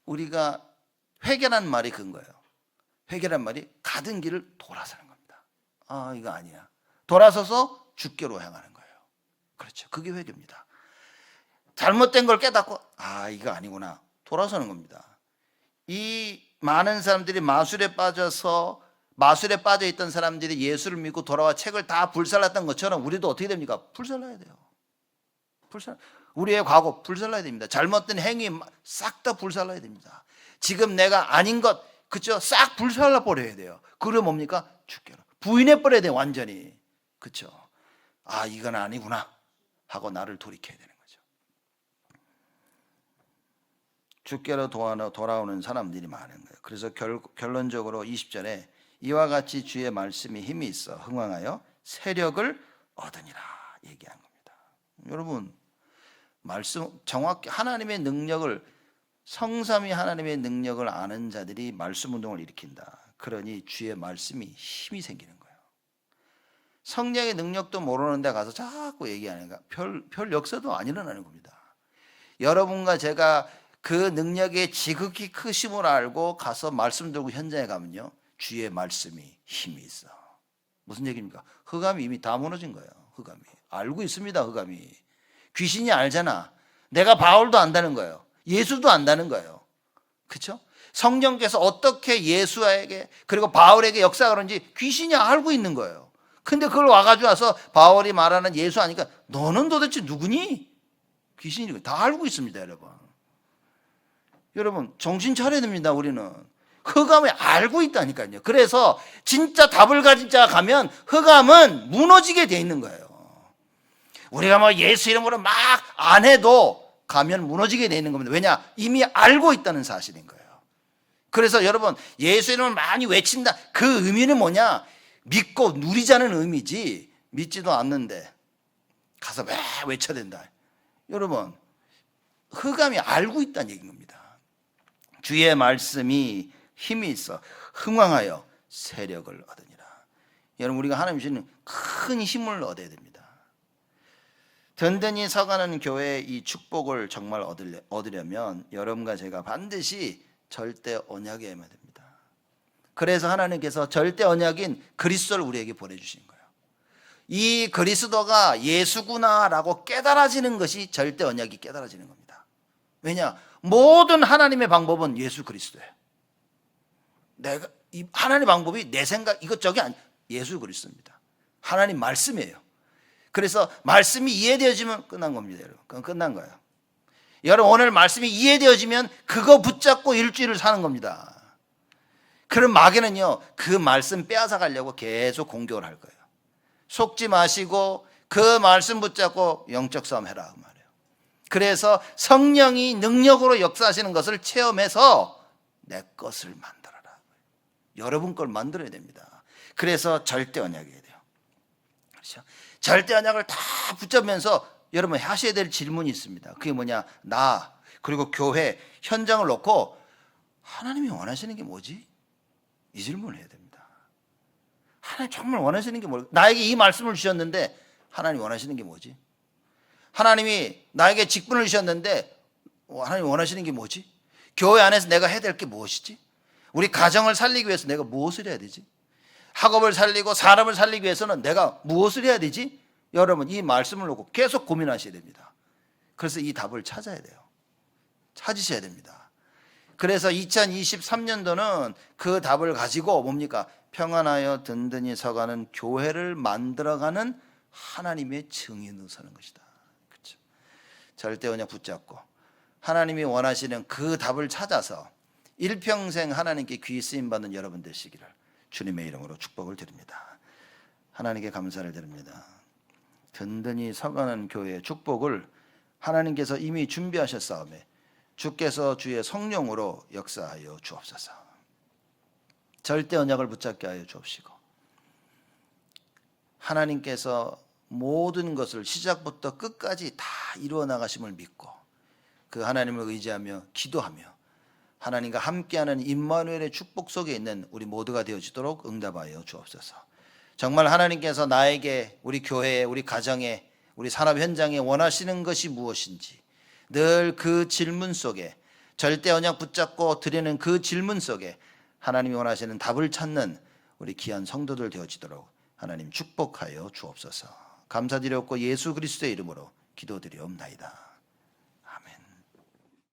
우리가 회개란 말이 그런 거예요. 회개란 말이 가던 길을 돌아서는 겁니다. 아, 이거 아니야. 돌아서서 주께로 향하는 거예요. 그렇죠. 그게 회개입니다. 잘못된 걸 깨닫고 아, 이거 아니구나, 돌아서는 겁니다. 이 많은 사람들이 마술에 빠져 있던 사람들이 예수를 믿고 돌아와 책을 다 불살랐던 것처럼 우리도 어떻게 됩니까? 불살라야 돼요. 우리의 과거 불살라야 됩니다. 잘못된 행위 싹 다 불살라야 됩니다. 지금 내가 아닌 것, 그쵸? 싹 불살라 버려야 돼요. 그러면 뭡니까? 주께로 부인해 버려야 돼요. 완전히. 그쵸? 아, 이건 아니구나 하고 나를 돌이켜야 되는 거죠. 주께로 돌아오는 사람들이 많은 거예요. 그래서 결론적으로 20절에 이와 같이 주의 말씀이 힘이 있어 흥왕하여 세력을 얻으니라 얘기한 겁니다. 여러분, 말씀 정확히 하나님의 능력을, 성삼위 하나님의 능력을 아는 자들이 말씀 운동을 일으킨다. 그러니 주의 말씀이 힘이 생기는 거예요. 성령의 능력도 모르는 데 가서 자꾸 얘기하니까 별 역사도 안 일어나는 겁니다. 여러분과 제가 그 능력의 지극히 크심을 알고 가서 말씀 들고 현장에 가면요, 주의 말씀이 힘이 있어. 무슨 얘기입니까? 흑암이 이미 다 무너진 거예요. 흑암이 알고 있습니다. 흑암이 귀신이 알잖아. 내가 바울도 안다는 거예요. 예수도 안다는 거예요. 그렇죠? 성령께서 어떻게 예수에게 그리고 바울에게 역사하는지 귀신이 알고 있는 거예요. 근데 그걸 와서 바울이 말하는 예수 아니까 너는 도대체 누구니? 귀신이 다 알고 있습니다. 여러분 정신 차려야 됩니다. 우리는 흑암을 알고 있다니까요. 그래서 진짜 답을 가진 자가 가면 흑암은 무너지게 돼 있는 거예요. 우리가 뭐 예수 이름으로 막 안 해도 가면 무너지게 돼 있는 겁니다. 왜냐? 이미 알고 있다는 사실인 거예요. 그래서 여러분, 예수 이름을 많이 외친다. 그 의미는 뭐냐? 믿고 누리자는 의미지, 믿지도 않는데 가서 왜 외쳐야 된다. 여러분, 흑암이 알고 있다는 얘기인 겁니다. 주의 말씀이 힘이 있어 흥왕하여 세력을 얻으니라. 여러분, 우리가 하나님 주시는 큰 힘을 얻어야 됩니다. 든든히 서가는 교회의 이 축복을 정말 얻으려면 여러분과 제가 반드시 절대 언약이어야만 됩니다. 그래서 하나님께서 절대 언약인 그리스도를 우리에게 보내주신 거예요. 이 그리스도가 예수구나라고 깨달아지는 것이 절대 언약이 깨달아지는 겁니다. 왜냐? 모든 하나님의 방법은 예수 그리스도예요. 내가 이 하나님의 방법이 내 생각 이것저것 아니, 예수 그리스도입니다. 하나님 말씀이에요. 그래서 말씀이 이해되어지면 끝난 겁니다, 여러분. 그건 끝난 거예요. 여러분, 오늘 말씀이 이해되어지면 그거 붙잡고 일주일을 사는 겁니다. 그럼 마귀는요, 그 말씀 빼앗아 가려고 계속 공격을 할 거예요. 속지 마시고 그 말씀 붙잡고 영적 싸움 해라 그 말이에요. 그래서 성령이 능력으로 역사하시는 것을 체험해서 내 것을 만들어라. 여러분 걸 만들어야 됩니다. 그래서 절대 언약이어야 돼요. 그렇죠? 절대 언약을 다 붙잡으면서 여러분 하셔야 될 질문이 있습니다. 그게 뭐냐? 나 그리고 교회 현장을 놓고 하나님이 원하시는 게 뭐지? 이 질문을 해야 됩니다. 하나님 정말 원하시는 게 뭘까? 나에게 이 말씀을 주셨는데 하나님 원하시는 게 뭐지? 하나님이 나에게 직분을 주셨는데 하나님 원하시는 게 뭐지? 교회 안에서 내가 해야 될 게 무엇이지? 우리 가정을 살리기 위해서 내가 무엇을 해야 되지? 학업을 살리고 사람을 살리기 위해서는 내가 무엇을 해야 되지? 여러분, 이 말씀을 놓고 계속 고민하셔야 됩니다. 그래서 이 답을 찾아야 돼요. 찾으셔야 됩니다. 그래서 2023년도는 그 답을 가지고 뭡니까? 평안하여 든든히 서가는 교회를 만들어가는 하나님의 증인으로 서는 것이다. 그렇죠? 절대 언약 붙잡고 하나님이 원하시는 그 답을 찾아서 일평생 하나님께 귀 쓰임 받는 여러분 되시기를 주님의 이름으로 축복을 드립니다. 하나님께 감사를 드립니다. 든든히 서가는 교회의 축복을 하나님께서 이미 준비하셨사오매 주께서 주의 성령으로 역사하여 주옵소서. 절대 언약을 붙잡게 하여 주옵시고 하나님께서 모든 것을 시작부터 끝까지 다 이루어 나가심을 믿고 그 하나님을 의지하며 기도하며 하나님과 함께하는 임마누엘의 축복 속에 있는 우리 모두가 되어지도록 응답하여 주옵소서. 정말 하나님께서 나에게, 우리 교회에, 우리 가정에, 우리 산업 현장에 원하시는 것이 무엇인지 늘 그 질문 속에, 절대 언약 붙잡고 드리는 그 질문 속에 하나님이 원하시는 답을 찾는 우리 귀한 성도들 되어지도록 하나님 축복하여 주옵소서. 감사드렸고 예수 그리스도의 이름으로 기도드리옵나이다.